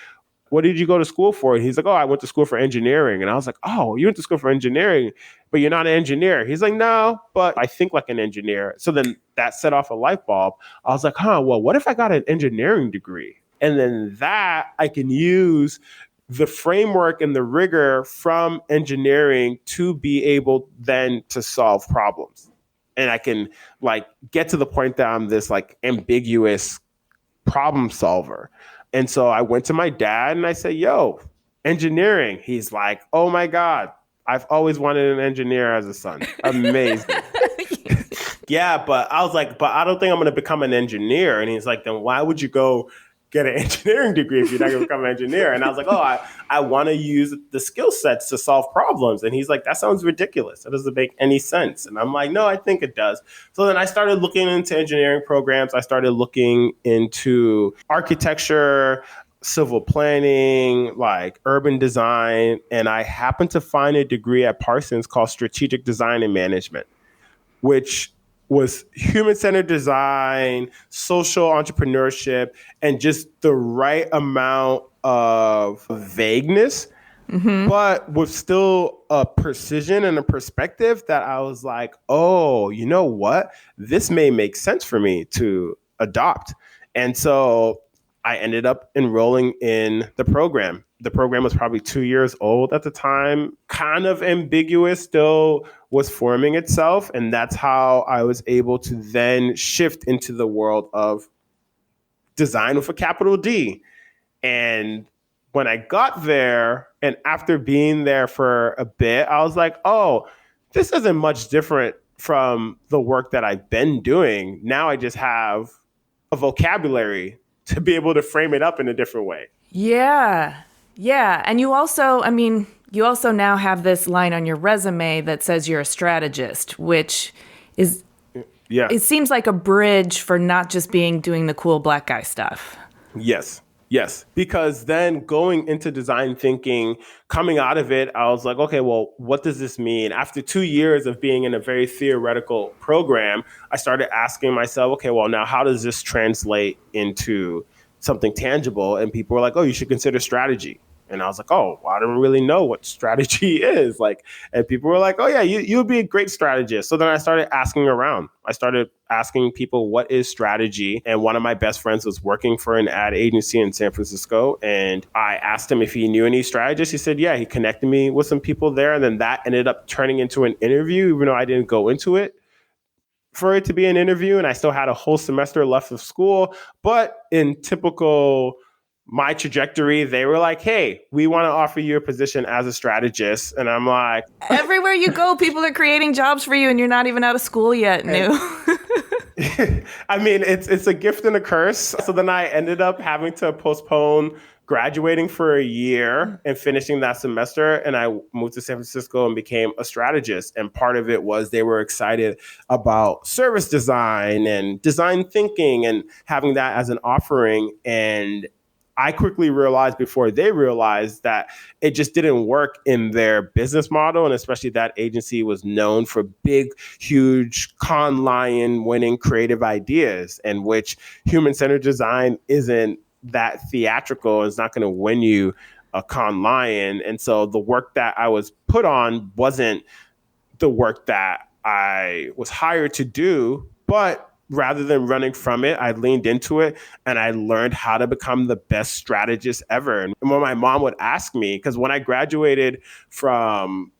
what did you go to school for? And he's like, oh, I went to school for engineering. And I was like, oh, you went to school for engineering, but you're not an engineer. He's like, no, but I think like an engineer. So then that set off a light bulb. I was like, well, what if I got an engineering degree? And then that I can use the framework and the rigor from engineering to be able then to solve problems. And I can like get to the point that I'm this like ambiguous problem solver. And so I went to my dad and I said, yo, engineering. He's like, oh my God, I've always wanted an engineer as a son. Amazing. Yeah, but I was like, but I don't think I'm going to become an engineer. And he's like, then why would you go get an engineering degree if you're not going to become an engineer? And I was like, oh, I want to use the skill sets to solve problems. And he's like, that sounds ridiculous. That doesn't make any sense. And I'm like, no, I think it does. So then I started looking into engineering programs. I started looking into architecture, civil planning, like urban design. And I happened to find a degree at Parsons called strategic design and management, which was human-centered design, social entrepreneurship, and just the right amount of vagueness, but with still a precision and a perspective that I was like, oh, you know what? This may make sense for me to adopt. And so I ended up enrolling in the program. The program was probably 2 years old at the time, kind of ambiguous, still was forming itself. And that's how I was able to then shift into the world of design with a capital D. And when I got there, and after being there for a bit, I was like, oh, this isn't much different from the work that I've been doing. Now I just have a vocabulary to be able to frame it up in a different way. Yeah. Yeah. And you also now have this line on your resume that says you're a strategist, which is, it seems like a bridge for not just doing the cool black guy stuff. Yes, because then going into design thinking, coming out of it, I was like, okay, well, what does this mean? After 2 years of being in a very theoretical program, I started asking myself, okay, well, now how does this translate into something tangible? And people were like, oh, you should consider strategy. And I was like, oh, well, I don't really know what strategy is. And people were like, oh, yeah, you would be a great strategist. So then I started asking around. I started asking people, what is strategy? And one of my best friends was working for an ad agency in San Francisco. And I asked him if he knew any strategists. He said, yeah, he connected me with some people there. And then that ended up turning into an interview, even though I didn't go into it for it to be an interview. And I still had a whole semester left of school. But in typical my trajectory, they were like, hey, we want to offer you a position as a strategist. And I'm like, everywhere you go, people are creating jobs for you and you're not even out of school yet, Nu. I mean, it's a gift and a curse. So then I ended up having to postpone graduating for a year and finishing that semester. And I moved to San Francisco and became a strategist. And part of it was they were excited about service design and design thinking and having that as an offering. And I quickly realized before they realized that it just didn't work in their business model. And especially that agency was known for big, huge con lion winning creative ideas, and which human-centered design isn't that theatrical. It's not going to win you a con lion. And so the work that I was put on wasn't the work that I was hired to do, but rather than running from it, I leaned into it and I learned how to become the best strategist ever. And when my mom would ask me, because when I graduated from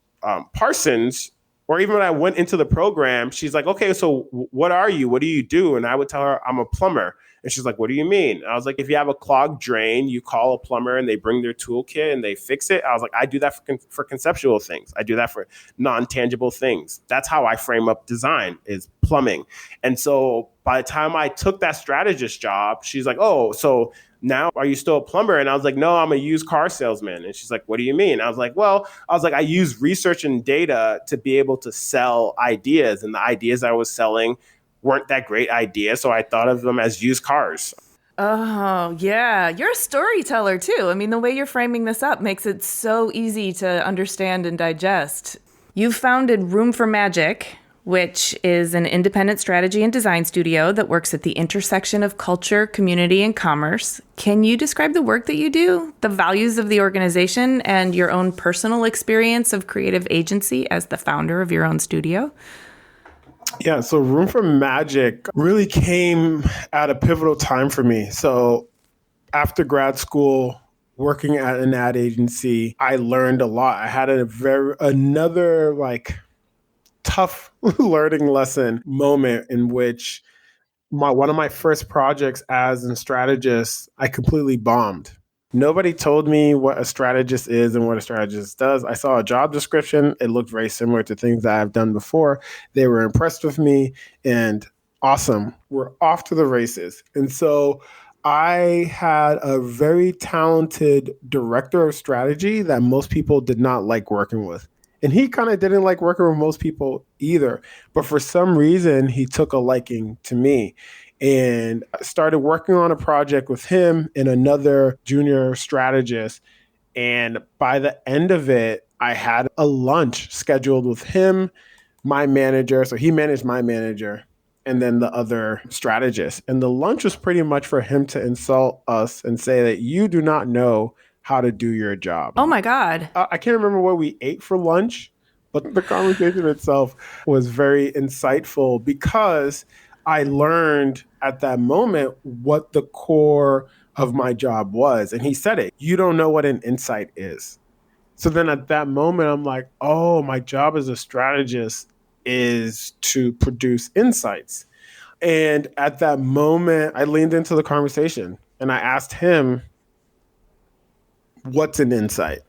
Parsons, or even when I went into the program, she's like, okay, so what are you? What do you do? And I would tell her, I'm a plumber. And she's like, what do you mean? I was like, if you have a clogged drain, you call a plumber and they bring their toolkit and they fix it. I was like, I do that for conceptual things. I do that for non-tangible things. That's how I frame up design, is plumbing. And so by the time I took that strategist job, she's like, oh, so now are you still a plumber? And I was like, no, I'm a used car salesman. And she's like, what do you mean? I was like, I use research and data to be able to sell ideas. And the ideas I was selling weren't that great ideas. So I thought of them as used cars. Oh, yeah. You're a storyteller, too. I mean, the way you're framing this up makes it so easy to understand and digest. You've founded Room for Magic, which is an independent strategy and design studio that works at the intersection of culture, community, and commerce. Can you describe the work that you do, the values of the organization, and your own personal experience of creative agency as the founder of your own studio? Yeah, so Room for Magic really came at a pivotal time for me. So after grad school, working at an ad agency, I learned a lot. I had another tough learning lesson moment in which one of my first projects as a strategist, I completely bombed. Nobody told me what a strategist is and what a strategist does. I saw a job description. It looked very similar to things that I've done before. They were impressed with me and awesome. We're off to the races. And so I had a very talented director of strategy that most people did not like working with. And he kind of didn't like working with most people either. But for some reason, he took a liking to me. And I started working on a project with him and another junior strategist. And by the end of it, I had a lunch scheduled with him, my manager. So he managed my manager and then the other strategist. And the lunch was pretty much for him to insult us and say that you do not know how to do your job. Oh, my God. I can't remember what we ate for lunch, but the conversation itself was very insightful because I learned at that moment what the core of my job was. And he said it, you don't know what an insight is. So then at that moment, I'm like, oh, my job as a strategist is to produce insights. And at that moment, I leaned into the conversation and I asked him, what's an insight?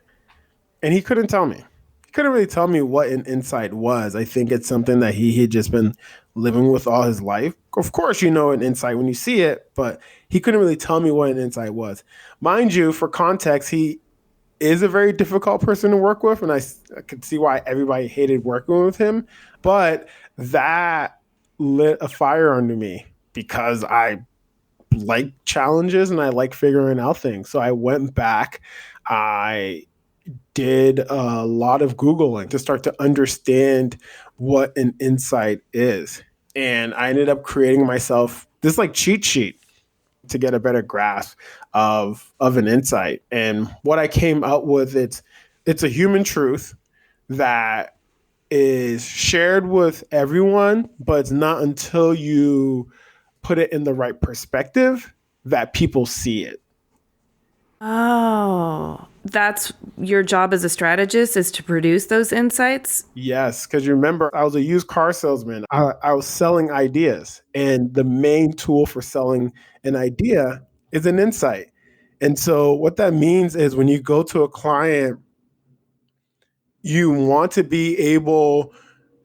And he couldn't tell me. He couldn't really tell me what an insight was. I think it's something that he had just been living with all his life. Of course, you know an insight when you see it, but he couldn't really tell me what an insight was. Mind you, for context, he is a very difficult person to work with, and I could see why everybody hated working with him. But that lit a fire under me because I like challenges and I like figuring out things. So I went back. I did a lot of Googling to start to understand what an insight is. And I ended up creating myself this like cheat sheet to get a better grasp of an insight. And what I came up with, it's a human truth that is shared with everyone, but it's not until you put it in the right perspective that people see it. Oh, that's your job as a strategist, is to produce those insights? Yes, because you remember, I was a used car salesman. I was selling ideas, and the main tool for selling an idea is an insight. And so what that means is when you go to a client, you want to be able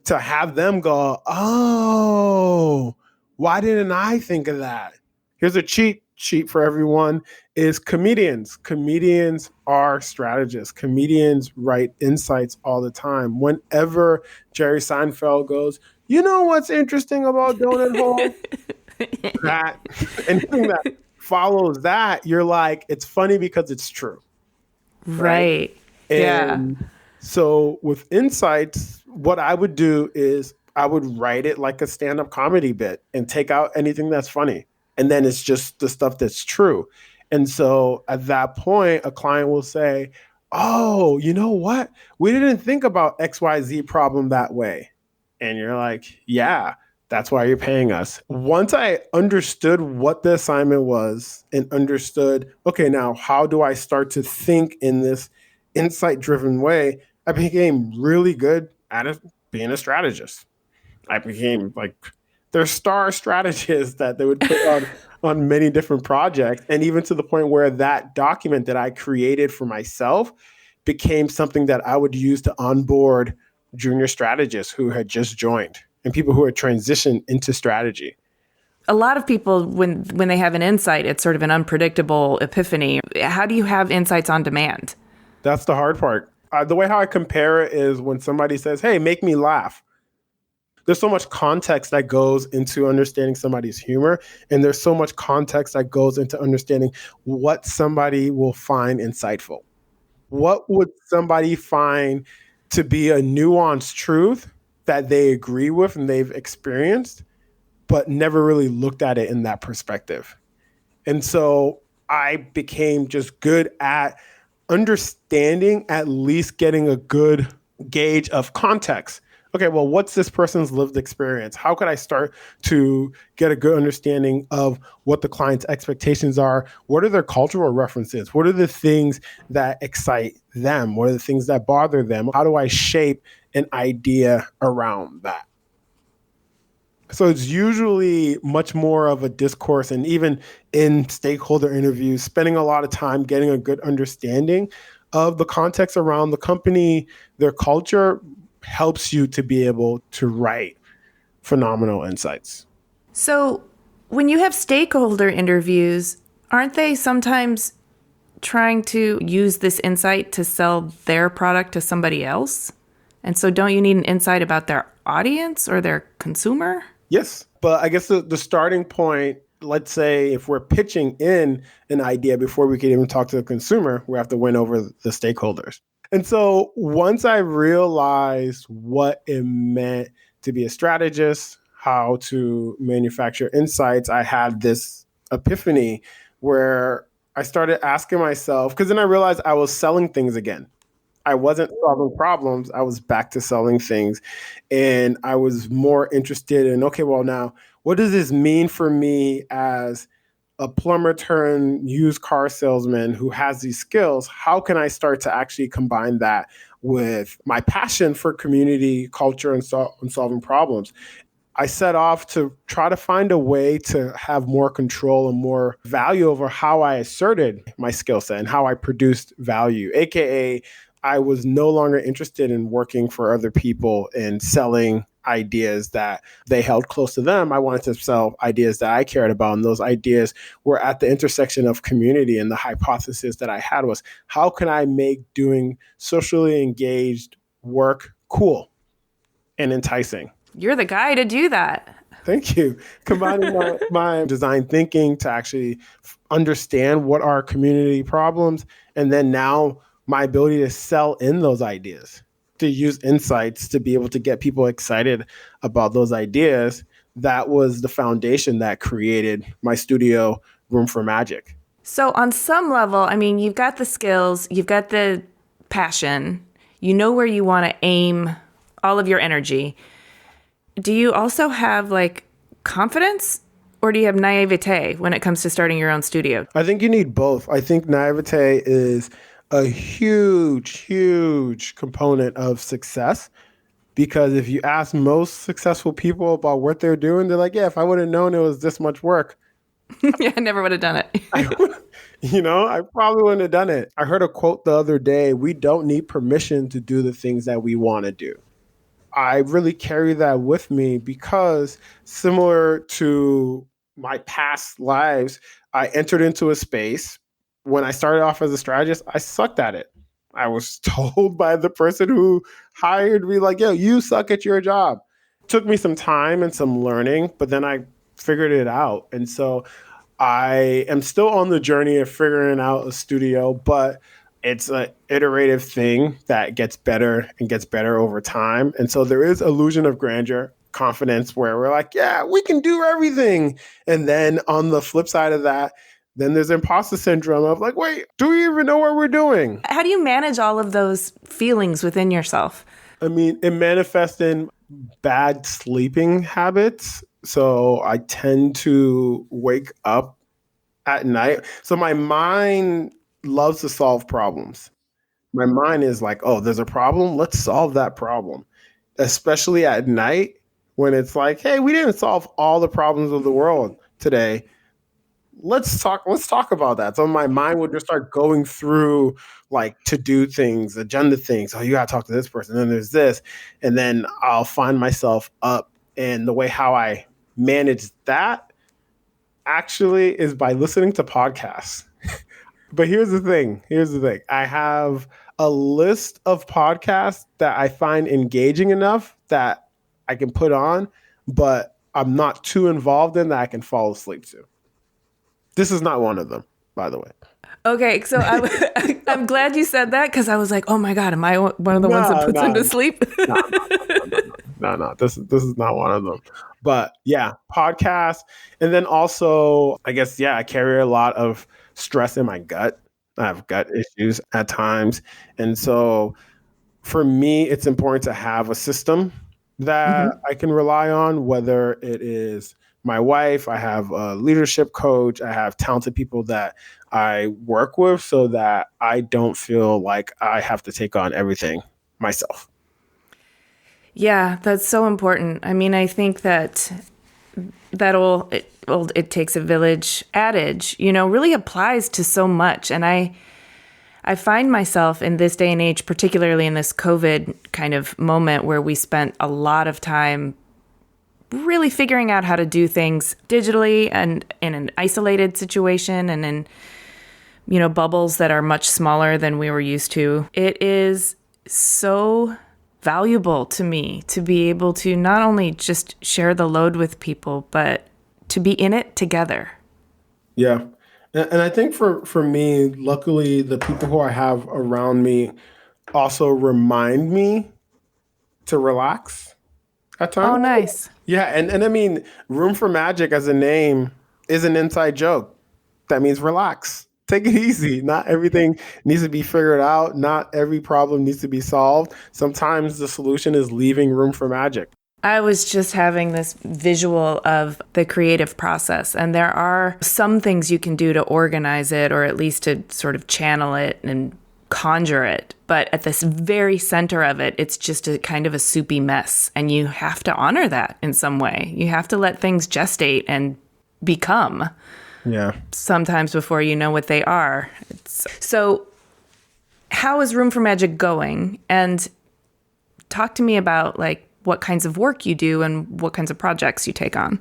to have them go, oh, why didn't I think of that? Here's a cheat sheet for everyone is comedians. Comedians are strategists. Comedians write insights all the time. Whenever Jerry Seinfeld goes, you know what's interesting about donut hole? That anything that follows that, you're like, it's funny because it's true. Right. And yeah. So with insights, what I would do is I would write it like a stand-up comedy bit and take out anything that's funny. And then it's just the stuff that's true. And so at that point, a client will say, oh, you know what? We didn't think about XYZ problem that way. And you're like, yeah, that's why you're paying us. Once I understood what the assignment was and understood, okay, now how do I start to think in this insight-driven way, I became really good at it, being a strategist. I became like their star strategists that they would put on many different projects. And even to the point where that document that I created for myself became something that I would use to onboard junior strategists who had just joined and people who had transitioned into strategy. A lot of people, when they have an insight, it's sort of an unpredictable epiphany. How do you have insights on demand? That's the hard part. The way how I compare it is when somebody says, hey, make me laugh. There's so much context that goes into understanding somebody's humor. And there's so much context that goes into understanding what somebody will find insightful. What would somebody find to be a nuanced truth that they agree with and they've experienced, but never really looked at it in that perspective? And so I became just good at understanding, at least getting a good gauge of context. Okay, well, what's this person's lived experience? How could I start to get a good understanding of what the client's expectations are? What are their cultural references? What are the things that excite them? What are the things that bother them? How do I shape an idea around that? So it's usually much more of a discourse, and even in stakeholder interviews, spending a lot of time getting a good understanding of the context around the company, their culture, helps you to be able to write phenomenal insights. So when you have stakeholder interviews, aren't they sometimes trying to use this insight to sell their product to somebody else? And so don't you need an insight about their audience or their consumer? Yes, but I guess the starting point, let's say if we're pitching in an idea before we can even talk to the consumer, we have to win over the stakeholders. And so once I realized what it meant to be a strategist, how to manufacture insights, I had this epiphany where I started asking myself, because then I realized I was selling things again. I wasn't solving problems. I was back to selling things. And I was more interested in, okay, well, now, what does this mean for me as a plumber turned used car salesman who has these skills? How can I start to actually combine that with my passion for community, culture, and solving problems? I set off to try to find a way to have more control and more value over how I asserted my skill set and how I produced value, AKA I was no longer interested in working for other people and selling ideas that they held close to them. I wanted to sell ideas that I cared about. And those ideas were at the intersection of community. And the hypothesis that I had was, how can I make doing socially engaged work cool and enticing? You're the guy to do that. Thank you. Combining my design thinking to actually understand what are community problems, and then now my ability to sell in those ideas, to use insights to be able to get people excited about those ideas. That was the foundation that created my studio, Room for Magic. So on some level, I mean, you've got the skills, you've got the passion, you know where you want to aim all of your energy. Do you also have like confidence, or do you have naivete when it comes to starting your own studio? I think you need both. I think naivete is a huge, huge component of success, because if you ask most successful people about what they're doing, they're like, yeah, if I would have known it was this much work, Yeah, I never would have done it. I probably wouldn't have done it. I heard a quote the other day: we don't need permission to do the things that we want to do. I really carry that with me because, similar to my past lives, I entered into a space. When I started off as a strategist, I sucked at it. I was told by the person who hired me, like, yo, you suck at your job. It took me some time and some learning, but then I figured it out. And so I am still on the journey of figuring out a studio, but it's an iterative thing that gets better and gets better over time. And so there is illusion of grandeur, confidence, where we're like, yeah, we can do everything. And then on the flip side of that, then there's imposter syndrome of like, wait, do we even know what we're doing? How do you manage all of those feelings within yourself? I mean, it manifests in bad sleeping habits. So I tend to wake up at night. So my mind loves to solve problems. My mind is like, oh, there's a problem. Let's solve that problem. Especially at night when it's like, hey, we didn't solve all the problems of the world today. Let's talk about that. So my mind would just start going through like to-do things, agenda things. Oh, you got to talk to this person. Then there's this. And then I'll find myself up. And the way how I manage that actually is by listening to podcasts. But here's the thing. I have a list of podcasts that I find engaging enough that I can put on, but I'm not too involved in that I can fall asleep to. This is not one of them, by the way. Okay, so I'm glad you said that, because I was like, oh my God, am I one of the ones that puts him to sleep? No. This is not one of them. But yeah, podcasts. And then also, I guess, yeah, I carry a lot of stress in my gut. I have gut issues at times. And so for me, it's important to have a system that I can rely on, whether it is my wife, I have a leadership coach, I have talented people that I work with so that I don't feel like I have to take on everything myself. Yeah, that's so important. I mean, I think that it takes a village adage, really applies to so much. And I find myself in this day and age, particularly in this COVID kind of moment where we spent a lot of time really figuring out how to do things digitally and in an isolated situation and in, bubbles that are much smaller than we were used to. It is so valuable to me to be able to not only just share the load with people, but to be in it together. Yeah. And I think for me, luckily, the people who I have around me also remind me to relax at times. Oh, nice. Yeah. And I mean, Room for Magic as a name is an inside joke. That means relax. Take it easy. Not everything needs to be figured out. Not every problem needs to be solved. Sometimes the solution is leaving room for magic. I was just having this visual of the creative process, and there are some things you can do to organize it, or at least to sort of channel it and conjure it. But at this very center of it, it's just a kind of a soupy mess. And you have to honor that in some way. You have to let things gestate and become. Yeah. Sometimes before you know what they are. So how is Room for Magic going? And talk to me about like what kinds of work you do and what kinds of projects you take on.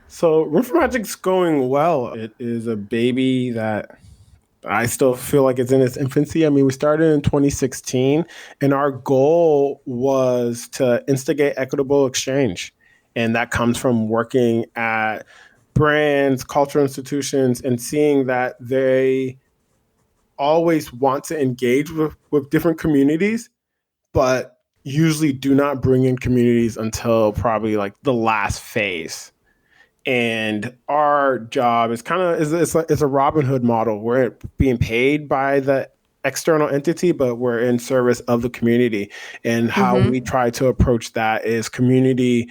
So Room for Magic's going well. It is a baby that I still feel like it's in its infancy. I mean, we started in 2016, and our goal was to instigate equitable exchange. And that comes from working at brands, cultural institutions, and seeing that they always want to engage with different communities, but usually do not bring in communities until probably like the last phase. And our job is kind of it's a Robin Hood model. We're being paid by the external entity, but we're in service of the community. And how we try to approach that is community,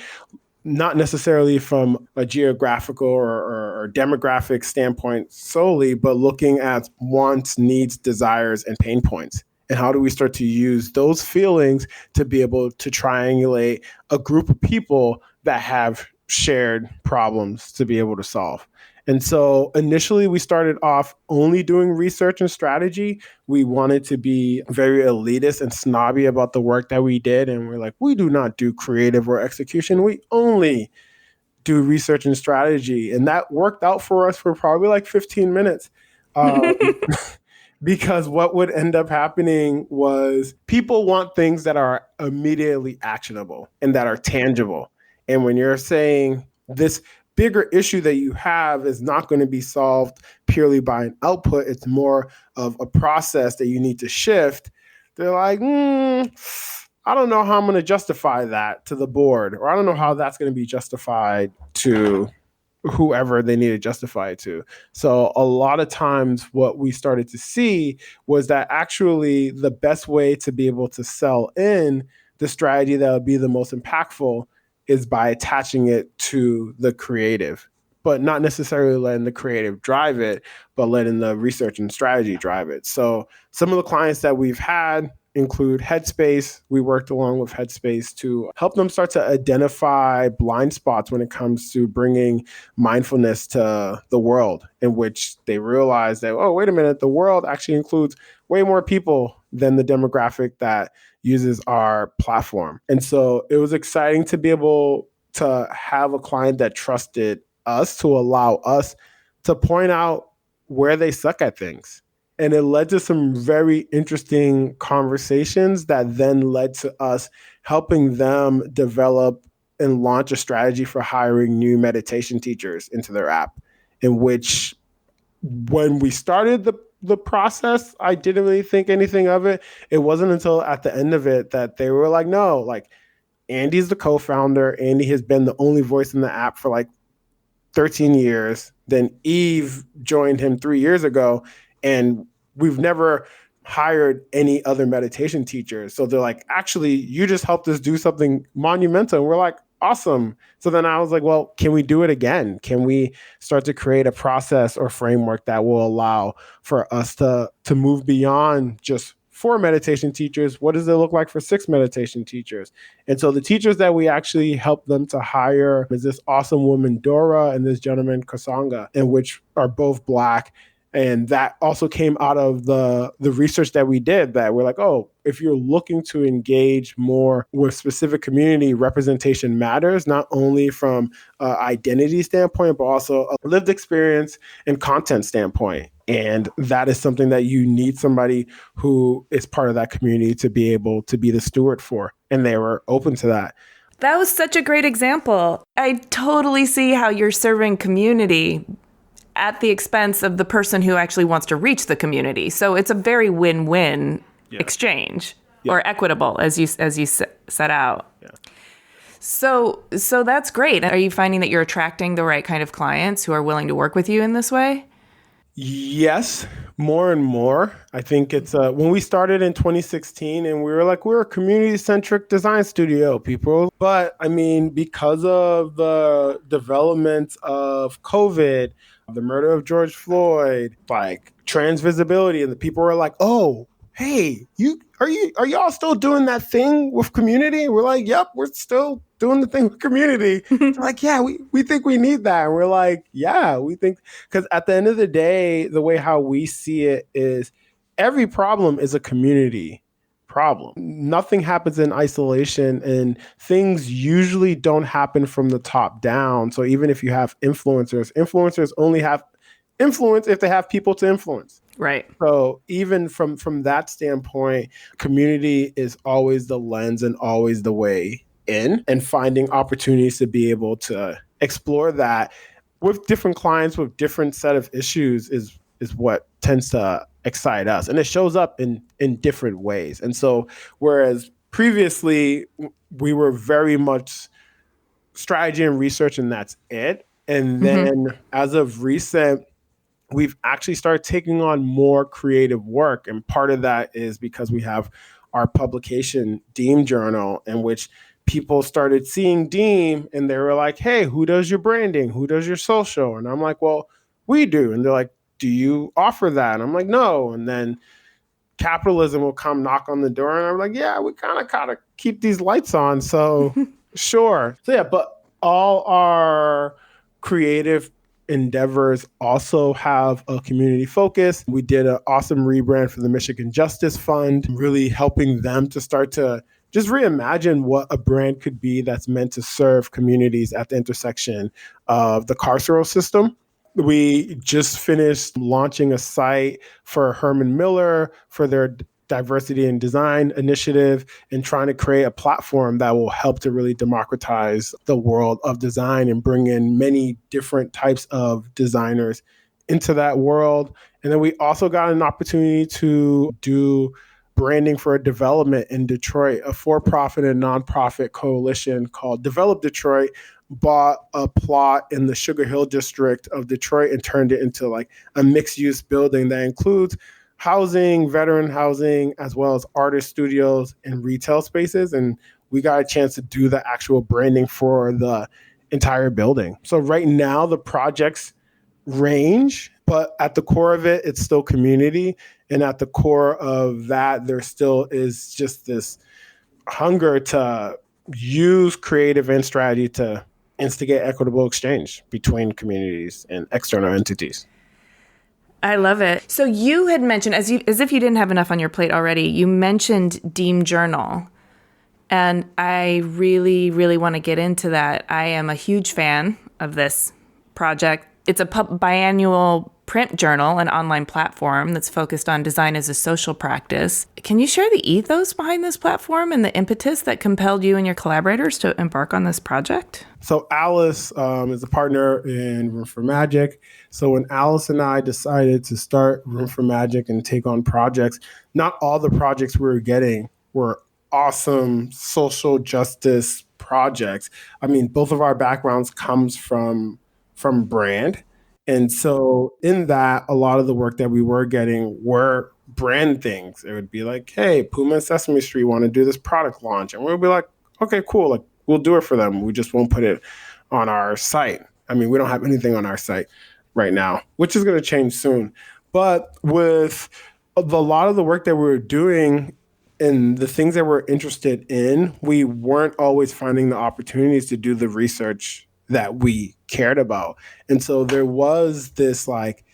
not necessarily from a geographical or demographic standpoint solely, but looking at wants, needs, desires, and pain points. And how do we start to use those feelings to be able to triangulate a group of people that have shared problems to be able to solve. And so initially we started off only doing research and strategy. We wanted to be very elitist and snobby about the work that we did. And we're like, we do not do creative or execution. We only do research and strategy. And that worked out for us for probably like 15 minutes. Because what would end up happening was people want things that are immediately actionable and that are tangible. And when you're saying this bigger issue that you have is not going to be solved purely by an output, it's more of a process that you need to shift. They're like, I don't know how I'm going to justify that to the board, or I don't know how that's going to be justified to whoever they need to justify it to. So a lot of times what we started to see was that actually the best way to be able to sell in the strategy that would be the most impactful is by attaching it to the creative, but not necessarily letting the creative drive it, but letting the research and strategy drive it. So some of the clients that we've had include Headspace. We worked along with Headspace to help them start to identify blind spots when it comes to bringing mindfulness to the world, in which they realize that, oh, wait a minute, the world actually includes way more people than the demographic that uses our platform. And so it was exciting to be able to have a client that trusted us to allow us to point out where they suck at things. And it led to some very interesting conversations that then led to us helping them develop and launch a strategy for hiring new meditation teachers into their app, in which when we started the process, I didn't really think anything of it. It wasn't until at the end of it that they were like, no, like Andy's the co-founder. Andy has been the only voice in the app for like 13 years. Then Eve joined him 3 years ago, and we've never hired any other meditation teachers. So they're like, actually, you just helped us do something monumental. And we're like, awesome. So then I was like, well, can we do it again? Can we start to create a process or framework that will allow for us to move beyond just 4 meditation teachers? What does it look like for 6 meditation teachers? And so the teachers that we actually helped them to hire is this awesome woman, Dora, and this gentleman, Kasanga, and which are both Black. And that also came out of the research that we did, that we're like, oh, if you're looking to engage more with specific community, representation matters, not only from an identity standpoint, but also a lived experience and content standpoint. And that is something that you need somebody who is part of that community to be able to be the steward for. And they were open to that. That was such a great example. I totally see how you're serving community at the expense of the person who actually wants to reach the community. So it's a very win-win exchange, or equitable, as you set out. Yeah. So that's great. Are you finding that you're attracting the right kind of clients who are willing to work with you in this way? Yes, more and more. I think it's when we started in 2016 and we were like, we're a community-centric design studio, people. But I mean, because of the development of COVID, the murder of George Floyd, like trans visibility, and the people were like, oh, hey, are y'all still doing that thing with community? We're like, yep, we're still doing the thing with community. They're like, yeah, we think we need that. And we're like, yeah, we think, because at the end of the day, the way how we see it is every problem is a community problem. Nothing happens in isolation, and things usually don't happen from the top down. So even if you have influencers only have influence if they have people to influence. Right. So even from that standpoint, community is always the lens and always the way in, and finding opportunities to be able to explore that with different clients with different set of issues is what tends to excite us. And it shows up in different ways. And so whereas previously we were very much strategy and research and that's it. And then as of recent, we've actually started taking on more creative work. And part of that is because we have our publication, Deem Journal, in which people started seeing Deem and they were like, hey, who does your branding? Who does your social? And I'm like, well, we do. And they're like, do you offer that? And I'm like, no. And then capitalism will come knock on the door. And I'm like, yeah, we kind of keep these lights on. So sure. So yeah, but all our creative endeavors also have a community focus. We did an awesome rebrand for the Michigan Justice Fund, really helping them to start to just reimagine what a brand could be that's meant to serve communities at the intersection of the carceral system. We just finished launching a site for Herman Miller for their diversity and design initiative, and trying to create a platform that will help to really democratize the world of design and bring in many different types of designers into that world. And then we also got an opportunity to do branding for a development in Detroit. A for-profit and nonprofit coalition called Develop Detroit bought a plot in the Sugar Hill district of Detroit and turned it into like a mixed-use building that includes housing, veteran housing, as well as artist studios and retail spaces. And we got a chance to do the actual branding for the entire building. So right now the projects range, but at the core of it, it's still community. And at the core of that, there still is just this hunger to use creative and strategy to instigate equitable exchange between communities and external entities. I love it. So you had mentioned, as if you didn't have enough on your plate already, you mentioned Deem Journal. And I really, really want to get into that. I am a huge fan of this project. It's a biannual print journal, an online platform that's focused on design as a social practice. Can you share the ethos behind this platform and the impetus that compelled you and your collaborators to embark on this project? So Alice is a partner in Room for Magic. So when Alice and I decided to start Room for Magic and take on projects, not all the projects we were getting were awesome social justice projects. I mean, both of our backgrounds comes from brand. And so in that, a lot of the work that we were getting were brand things. It would be like, hey, Puma and Sesame Street want to do this product launch. And we'll be like, okay, cool. Like, we'll do it for them. We just won't put it on our site. I mean, we don't have anything on our site right now, which is going to change soon. But with a lot of the work that we were doing and the things that we're interested in, we weren't always finding the opportunities to do the research that we cared about. And so there was this like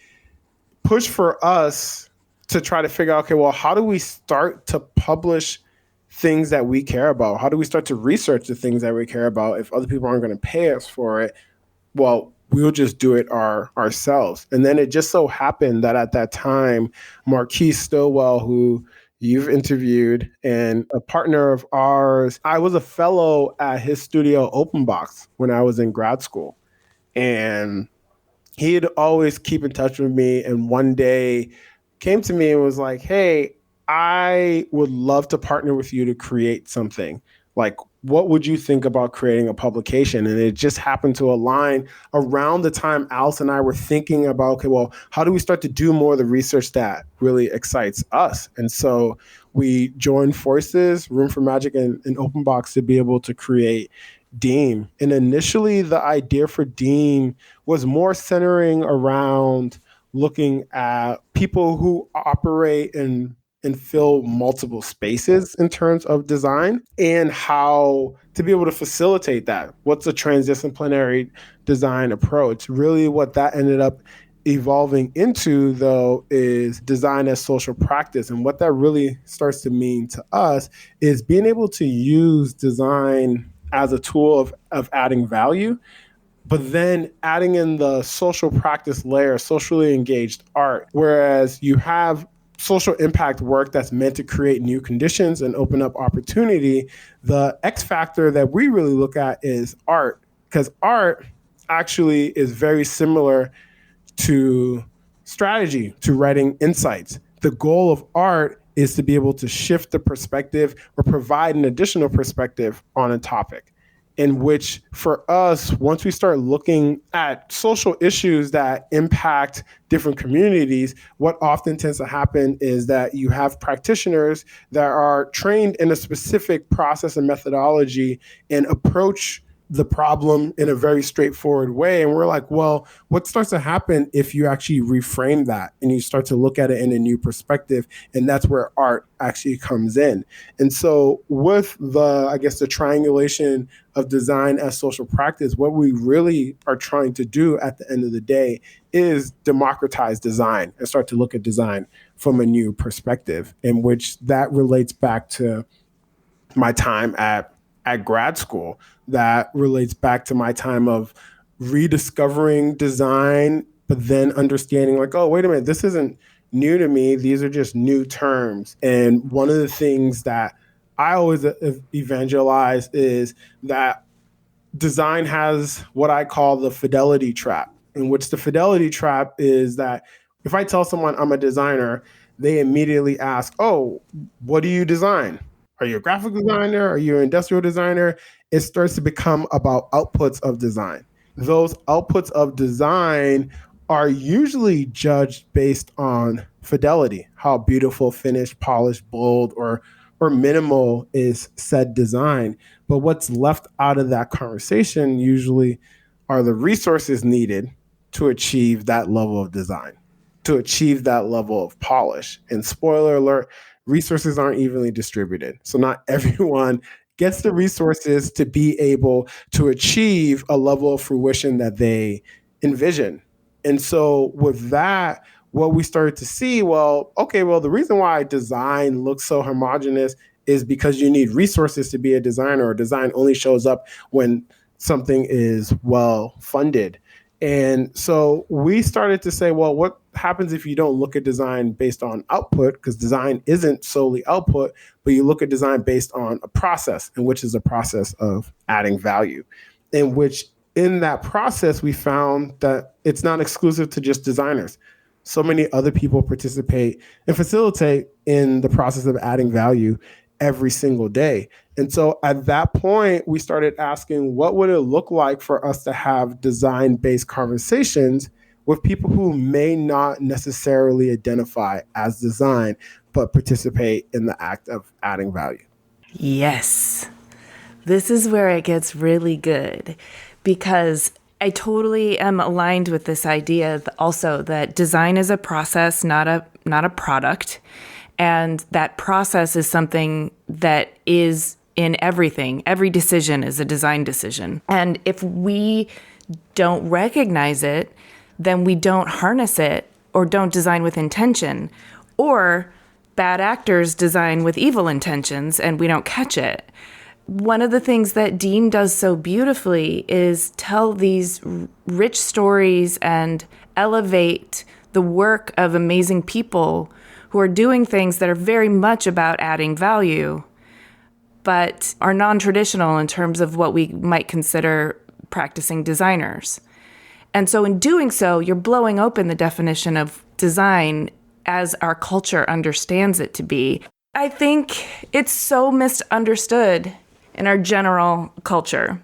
push for us to try to figure out, okay, well, how do we start to publish things that we care about? How do we start to research the things that we care about if other people aren't going to pay us for it? Well, we'll just do it ourselves. And then it just so happened that at that time, Marquise Stillwell, who you've interviewed, and a partner of ours, I was a fellow at his studio Open Box when I was in grad school. And he'd always keep in touch with me. And one day came to me and was like, hey, I would love to partner with you to create something. Like, what would you think about creating a publication? And it just happened to align around the time Alice and I were thinking about, okay, well, how do we start to do more of the research that really excites us? And so we joined forces, Room for Magic and Open Box, to be able to create Deem. And initially the idea for Deem was more centering around looking at people who operate in and fill multiple spaces in terms of design, and how to be able to facilitate that. What's a transdisciplinary design approach? Really what that ended up evolving into, though, is design as social practice. And what that really starts to mean to us is being able to use design as a tool of adding value, but then adding in the social practice layer, socially engaged art, whereas you have social impact work that's meant to create new conditions and open up opportunity. The X factor that we really look at is art, because art actually is very similar to strategy, to writing insights. The goal of art is to be able to shift the perspective or provide an additional perspective on a topic. In which, for us, once we start looking at social issues that impact different communities, what often tends to happen is that you have practitioners that are trained in a specific process and methodology and approach the problem in a very straightforward way. And we're like, well, what starts to happen if you actually reframe that and you start to look at it in a new perspective? And that's where art actually comes in. And so with the triangulation of design as social practice, what we really are trying to do at the end of the day is democratize design and start to look at design from a new perspective, in which that relates back to my time at grad school. That relates back to my time of rediscovering design, but then understanding like, oh, wait a minute, this isn't new to me. These are just new terms. And one of the things that I always evangelize is that design has what I call the fidelity trap, in which the fidelity trap is that if I tell someone I'm a designer, they immediately ask, oh, what do you design? Are you a graphic designer? Are you an industrial designer? It starts to become about outputs of design. Those outputs of design are usually judged based on fidelity, how beautiful, finished, polished, bold, or minimal is said design. But what's left out of that conversation usually are the resources needed to achieve that level of design, to achieve that level of polish. And spoiler alert, resources aren't evenly distributed. So not everyone gets the resources to be able to achieve a level of fruition that they envision. And so with that, what we started to see, the reason why design looks so homogenous is because you need resources to be a designer, or design only shows up when something is well funded. And so we started to say, well, what happens if you don't look at design based on output? Because design isn't solely output, but you look at design based on a process, and which is a process of adding value, in which in that process, we found that it's not exclusive to just designers. So many other people participate and facilitate in the process of adding value every single day. And so at that point, we started asking, what would it look like for us to have design-based conversations with people who may not necessarily identify as design, but participate in the act of adding value? Yes. This is where it gets really good, because I totally am aligned with this idea also that design is a process, not a product. And that process is something that is in everything. Every decision is a design decision. And if we don't recognize it, then we don't harness it, or don't design with intention. Or bad actors design with evil intentions and we don't catch it. One of the things that Deem does so beautifully is tell these rich stories and elevate the work of amazing people who are doing things that are very much about adding value, but are non-traditional in terms of what we might consider practicing designers. And so in doing so, you're blowing open the definition of design as our culture understands it to be. I think it's so misunderstood in our general culture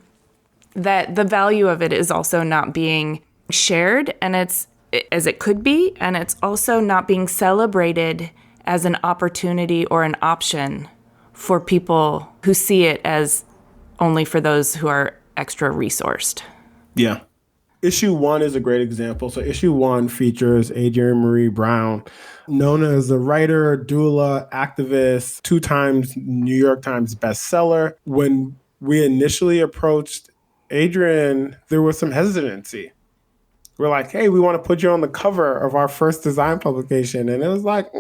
that the value of it is also not being shared, and it's as it could be, and it's also not being celebrated as an opportunity or an option for people who see it as only for those who are extra resourced. Yeah. Issue 1 is a great example. So issue 1 features Adrienne Marie Brown, known as a writer, doula, activist, 2 times New York Times bestseller. When we initially approached Adrienne, there was some hesitancy. We're like, hey, we want to put you on the cover of our first design publication. And it was like,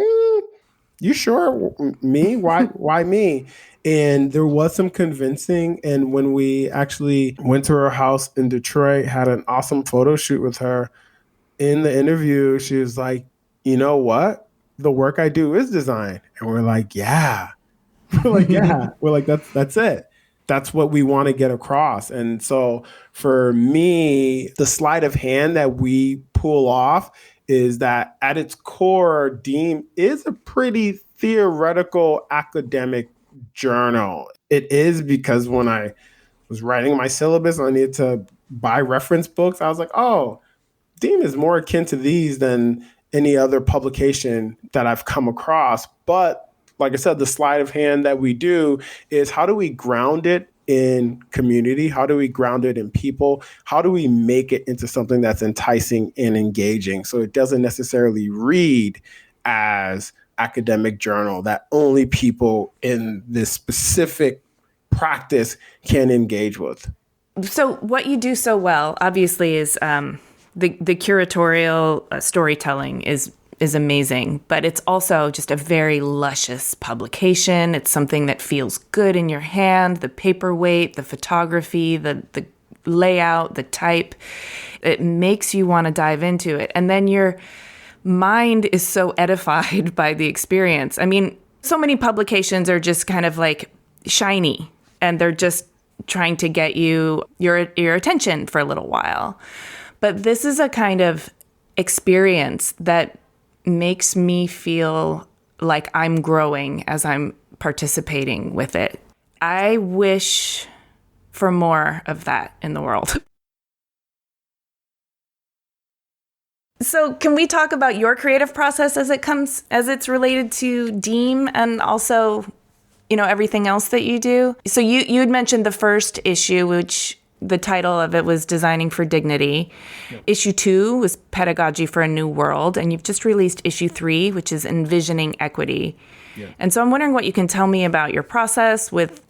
you sure? Me? Why me? And there was some convincing. And when we actually went to her house in Detroit, had an awesome photo shoot with her, in the interview, she was like, you know what? The work I do is design. And we're like, yeah. We're like, yeah. We're like, that's it. That's what we want to get across. And so for me, the sleight of hand that we pull off is that at its core, Deem is a pretty theoretical academic journal. It is because when I was writing my syllabus and I needed to buy reference books, I was like, oh, Deem is more akin to these than any other publication that I've come across. But like I said, the sleight of hand that we do is how do we ground it in community? How do we ground it in people? How do we make it into something that's enticing and engaging so it doesn't necessarily read as academic journal that only people in this specific practice can engage with? So what you do so well, obviously, is the curatorial storytelling is amazing, but it's also just a very luscious publication. It's something that feels good in your hand, the paperweight, the photography, the layout, the type. It makes you want to dive into it. And then your mind is so edified by the experience. I mean, so many publications are just kind of like shiny, and they're just trying to get your attention for a little while. But this is a kind of experience that makes me feel like I'm growing as I'm participating with it. I wish for more of that in the world. So can we talk about your creative process as it's related to Deem and also, everything else that you do? So you had mentioned the first issue, which the title of it was Designing for Dignity. Yep. Issue 2 was Pedagogy for a New World. And you've just released issue 3, which is Envisioning Equity. Yep. And so I'm wondering what you can tell me about your process with,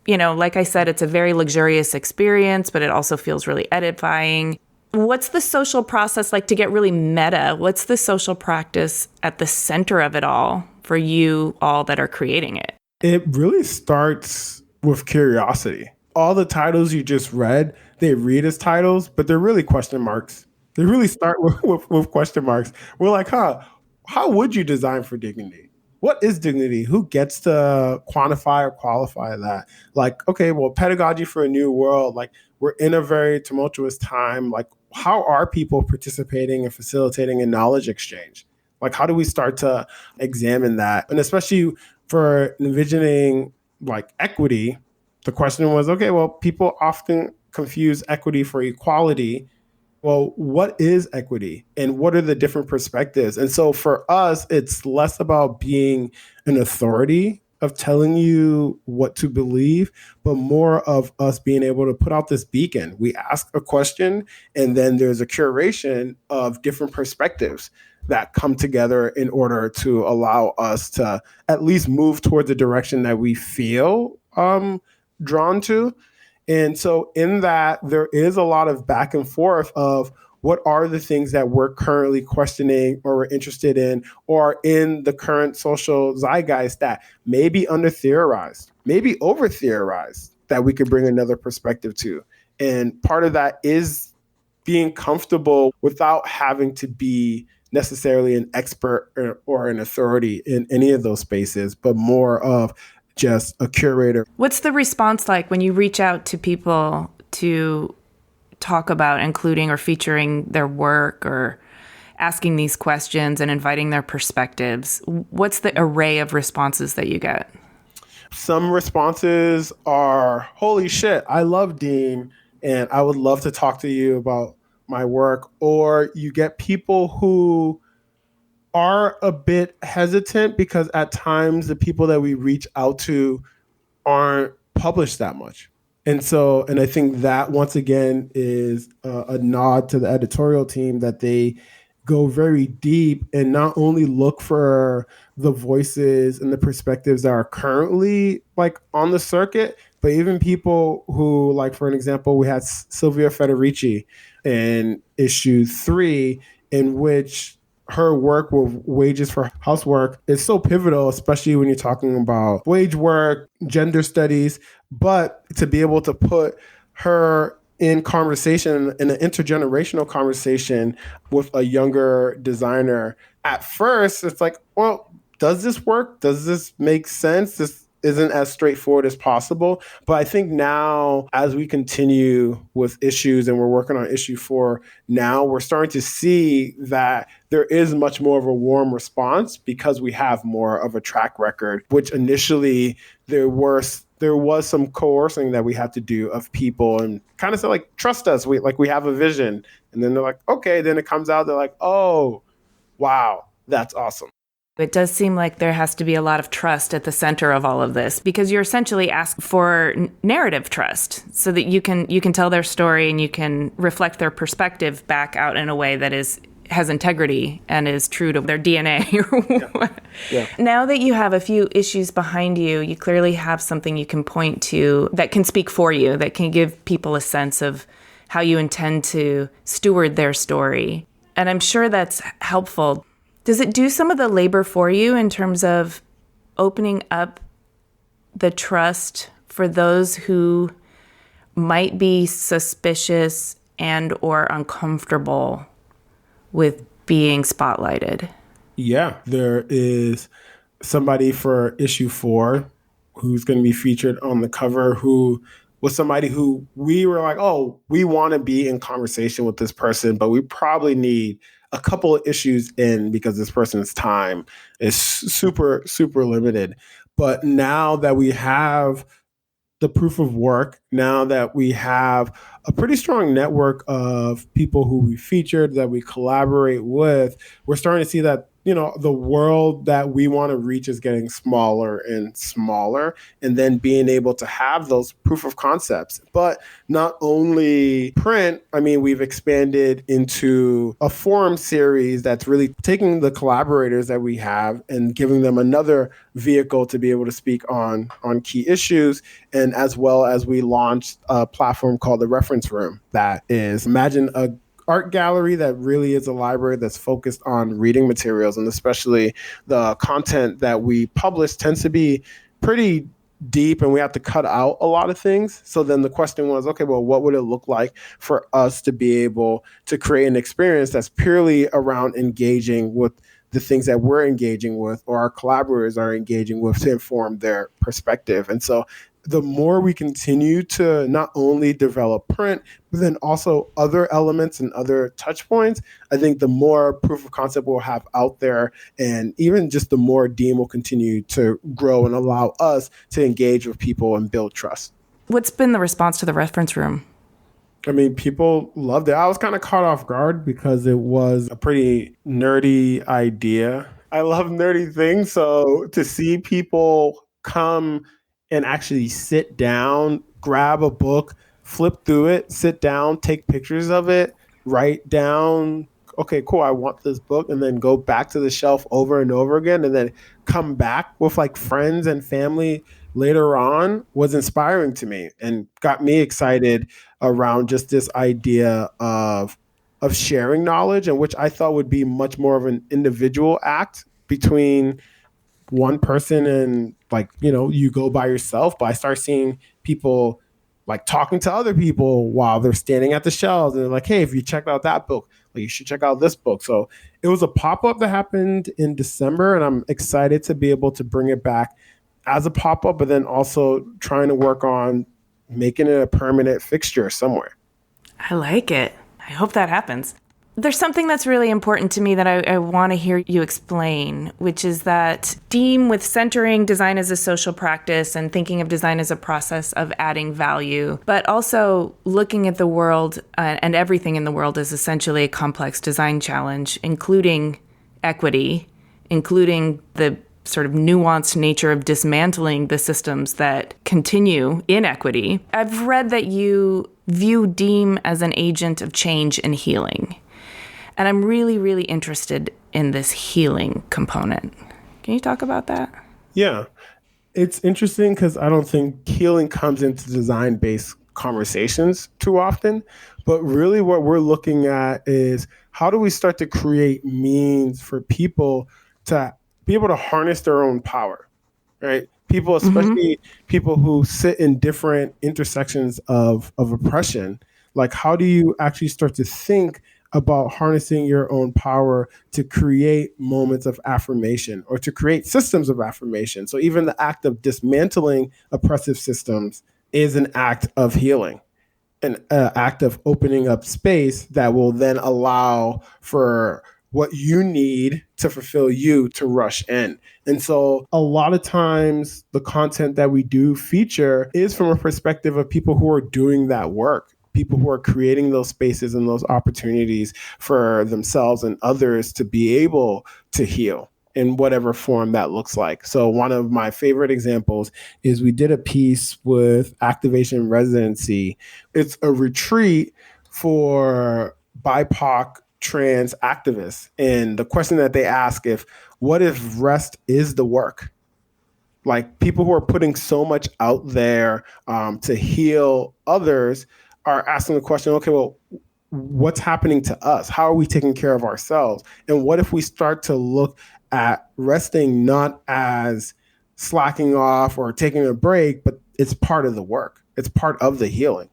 like I said, it's a very luxurious experience, but it also feels really edifying. What's the social process like to get really meta? What's the social practice at the center of it all for you all that are creating it? It really starts with curiosity. All the titles you just read, they read as titles, but they're really question marks. They really start with question marks. We're like, how would you design for dignity? What is dignity? Who gets to quantify or qualify that? Like, okay, well, pedagogy for a new world, like we're in a very tumultuous time. Like, how are people participating and facilitating in knowledge exchange? Like, how do we start to examine that? And especially for envisioning like equity, the question was, okay, well, people often confuse equity for equality. Well, what is equity and what are the different perspectives? And so for us, it's less about being an authority of telling you what to believe, but more of us being able to put out this beacon. We ask a question and then there's a curation of different perspectives that come together in order to allow us to at least move towards the direction that we feel drawn to. And so in that, there is a lot of back and forth of what are the things that we're currently questioning or we're interested in or in the current social zeitgeist that may be under-theorized, maybe over-theorized, that we could bring another perspective to. And part of that is being comfortable without having to be necessarily an expert or an authority in any of those spaces, but more of just a curator. What's the response like when you reach out to people to talk about including or featuring their work or asking these questions and inviting their perspectives? What's the array of responses that you get? Some responses are, holy shit, I love Deem and I would love to talk to you about my work. Or you get people who are a bit hesitant because at times the people that we reach out to aren't published that much. And I think that once again is a nod to the editorial team that they go very deep and not only look for the voices and the perspectives that are currently like on the circuit, but even people who, like, for an example, we had Sylvia Federici in issue 3, in which her work with wages for housework is so pivotal, especially when you're talking about wage work, gender studies. But to be able to put her in conversation, in an intergenerational conversation with a younger designer, at first, it's like, well, does this work? Does this make sense? This isn't as straightforward as possible. But I think now, as we continue with issues and we're working on issue 4, now we're starting to see that there is much more of a warm response because we have more of a track record, which initially there was some coercing that we had to do of people and kind of say, like, trust us, we have a vision. And then they're like, okay, then it comes out, they're like, oh, wow, that's awesome. It does seem like there has to be a lot of trust at the center of all of this, because you're essentially asking for narrative trust so that you can tell their story and you can reflect their perspective back out in a way that has integrity and is true to their DNA. Yeah. Now that you have a few issues behind you, you clearly have something you can point to that can speak for you, that can give people a sense of how you intend to steward their story. And I'm sure that's helpful. Does it do some of the labor for you in terms of opening up the trust for those who might be suspicious and or uncomfortable with being spotlighted? Yeah, there is somebody for issue 4 who's going to be featured on the cover who was somebody who we were like, oh, we want to be in conversation with this person, but we probably need a couple of issues in because this person's time is super, super limited. But now that we have the proof of work, now that we have a pretty strong network of people who we featured, that we collaborate with, we're starting to see that, the world that we want to reach is getting smaller and smaller, and then being able to have those proof of concepts. But not only print, we've expanded into a forum series that's really taking the collaborators that we have and giving them another vehicle to be able to speak on key issues. And as well as we launched a platform called the Reference Room that is, imagine a art gallery that really is a library that's focused on reading materials, and especially the content that we publish tends to be pretty deep and we have to cut out a lot of things. So then the question was, okay, well, what would it look like for us to be able to create an experience that's purely around engaging with the things that we're engaging with or our collaborators are engaging with to inform their perspective. And so the more we continue to not only develop print, but then also other elements and other touch points, I think the more proof of concept we'll have out there, and even just the more Deem will continue to grow and allow us to engage with people and build trust. What's been the response to the Reference Room? People loved it. I was kind of caught off guard because it was a pretty nerdy idea. I love nerdy things. So to see people come and actually sit down, grab a book, flip through it, sit down, take pictures of it, write down, okay, cool, I want this book, and then go back to the shelf over and over again, and then come back with like friends and family later on, was inspiring to me and got me excited around just this idea of sharing knowledge, and which I thought would be much more of an individual act between one person and you go by yourself. But I start seeing people like talking to other people while they're standing at the shelves, and they're like, hey, if you checked out that book, you should check out this book. So it was a pop-up that happened in December, and I'm excited to be able to bring it back as a pop-up, but then also trying to work on making it a permanent fixture somewhere. I like it. I hope that happens. There's something that's really important to me that I want to hear you explain, which is that Deem, with centering design as a social practice and thinking of design as a process of adding value, but also looking at the world and everything in the world as essentially a complex design challenge, including equity, including the sort of nuanced nature of dismantling the systems that continue inequity. I've read that you view Deem as an agent of change and healing. And I'm really, really interested in this healing component. Can you talk about that? Yeah. It's interesting because I don't think healing comes into design-based conversations too often. But really what we're looking at is how do we start to create means for people to be able to harness their own power, right? People, especially people who sit in different intersections of oppression, like how do you actually start to think about harnessing your own power to create moments of affirmation or to create systems of affirmation? So even the act of dismantling oppressive systems is an act of healing, an act of opening up space that will then allow for what you need to fulfill you to rush in. And so a lot of times the content that we do feature is from a perspective of people who are doing that work, people who are creating those spaces and those opportunities for themselves and others to be able to heal in whatever form that looks like. So one of my favorite examples is we did a piece with Activation Residency. It's a retreat for BIPOC trans activists. And the question that they ask what if rest is the work? Like people who are putting so much out there to heal others are asking the question, okay, well, what's happening to us? How are we taking care of ourselves? And what if we start to look at resting not as slacking off or taking a break, but it's part of the work. It's part of the healing.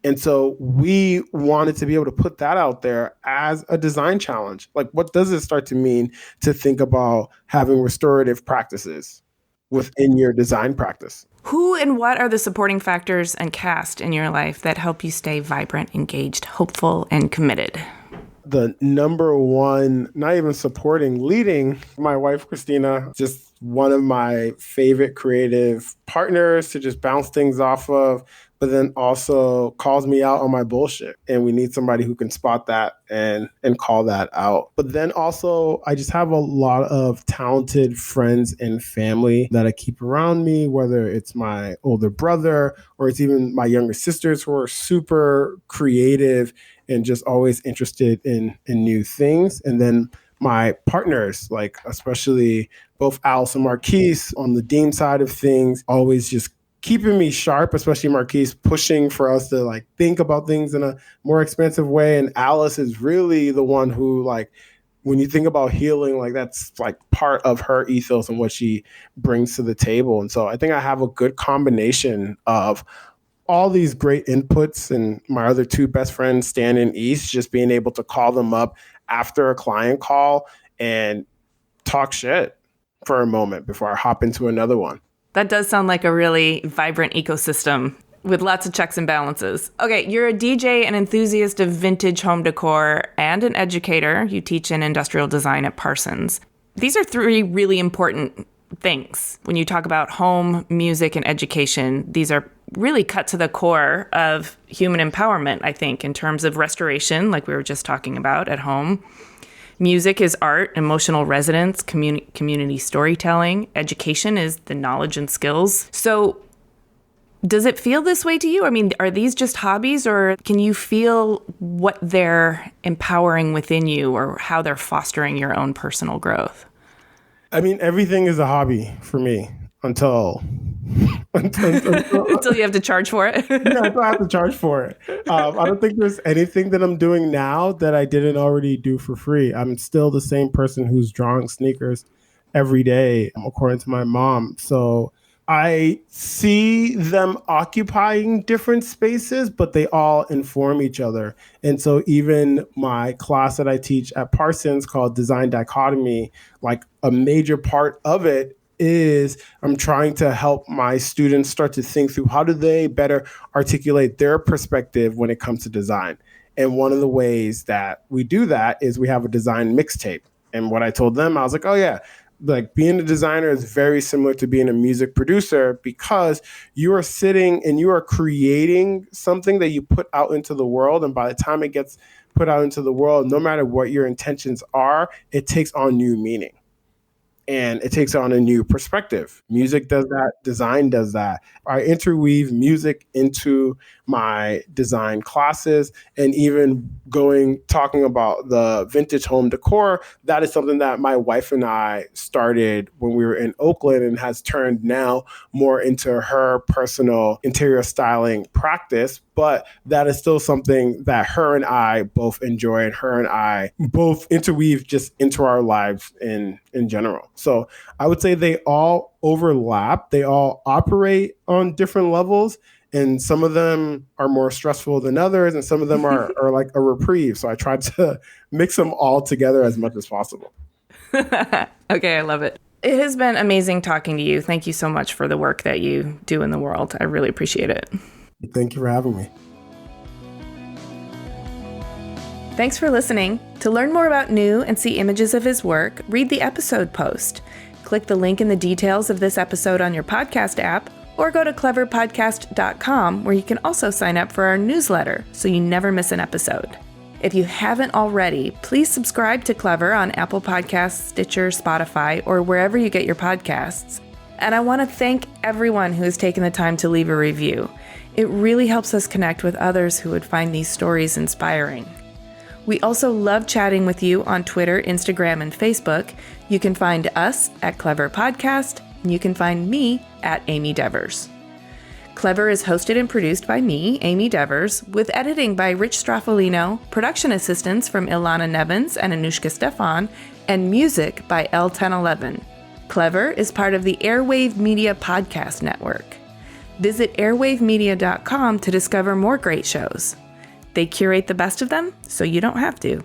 And so we wanted to be able to put that out there as a design challenge. Like, what does it start to mean to think about having restorative practices within your design practice? Who and what are the supporting factors and cast in your life that help you stay vibrant, engaged, hopeful, and committed? The number one, not even supporting, leading, my wife, Christina, just one of my favorite creative partners to just bounce things off of, but then also calls me out on my bullshit. And we need somebody who can spot that and call that out. But then also, I just have a lot of talented friends and family that I keep around me, whether it's my older brother or it's even my younger sisters who are super creative and just always interested in new things. And then my partners, like especially both Alice and Marquise on the Deem side of things, always just keeping me sharp, especially Marquise pushing for us to like think about things in a more expansive way. And Alice is really the one who, like, when you think about healing, like that's like part of her ethos and what she brings to the table. And so I think I have a good combination of all these great inputs, and my other two best friends, Stan and East, just being able to call them up after a client call and talk shit for a moment before I hop into another one. That does sound like a really vibrant ecosystem with lots of checks and balances. Okay, you're a DJ, an enthusiast of vintage home decor, and an educator. You teach in industrial design at Parsons. These are three really important things. When you talk about home, music, and education, these are really cut to the core of human empowerment, I think, in terms of restoration, like we were just talking about at home. Music is art, emotional resonance, community storytelling. Education is the knowledge and skills. So does it feel this way to you? I mean, are these just hobbies, or can you feel what they're empowering within you or how they're fostering your own personal growth? I mean, everything is a hobby for me until you have to charge for it. Yeah, until I have to charge for it. I don't think there's anything that I'm doing now that I didn't already do for free. I'm still the same person who's drawing sneakers every day, according to my mom. So I see them occupying different spaces, but they all inform each other. And so even my class that I teach at Parsons called Design Dichotomy, like a major part of it is I'm trying to help my students start to think through how do they better articulate their perspective when it comes to design. And one of the ways that we do that is we have a design mixtape. And what I told them, I was like, oh yeah, like being a designer is very similar to being a music producer, because you are sitting and you are creating something that you put out into the world. And by the time it gets put out into the world, no matter what your intentions are, it takes on new meaning. and it takes on a new perspective. Music does that. Design does that. I interweave music into my design classes, and even talking about the vintage home decor. That is something that my wife and I started when we were in Oakland and has turned now more into her personal interior styling practice. But that is still something that her and I both enjoy, and her and I both interweave just into our lives in general. So I would say they all overlap. They all operate on different levels. And some of them are more stressful than others, and some of them are like a reprieve. So I try to mix them all together as much as possible. Okay, I love it. It has been amazing talking to you. Thank you so much for the work that you do in the world. I really appreciate it. Thank you for having me. Thanks for listening. To learn more about Nu and see images of his work, read the episode post. Click the link in the details of this episode on your podcast app, or go to cleverpodcast.com, where you can also sign up for our newsletter so you never miss an episode. If you haven't already, please subscribe to Clever on Apple Podcasts, Stitcher, Spotify, or wherever you get your podcasts. And I want to thank everyone who has taken the time to leave a review. It really helps us connect with others who would find these stories inspiring. We also love chatting with you on Twitter, Instagram, and Facebook. You can find us at Clever Podcast, and you can find me at Amy Devers. Clever is hosted and produced by me, Amy Devers, with editing by Rich Straffolino, production assistance from Ilana Nevins and Anushka Stefan, and music by L1011. Clever is part of the Airwave Media Podcast Network. Visit airwavemedia.com to discover more great shows. They curate the best of them, so you don't have to.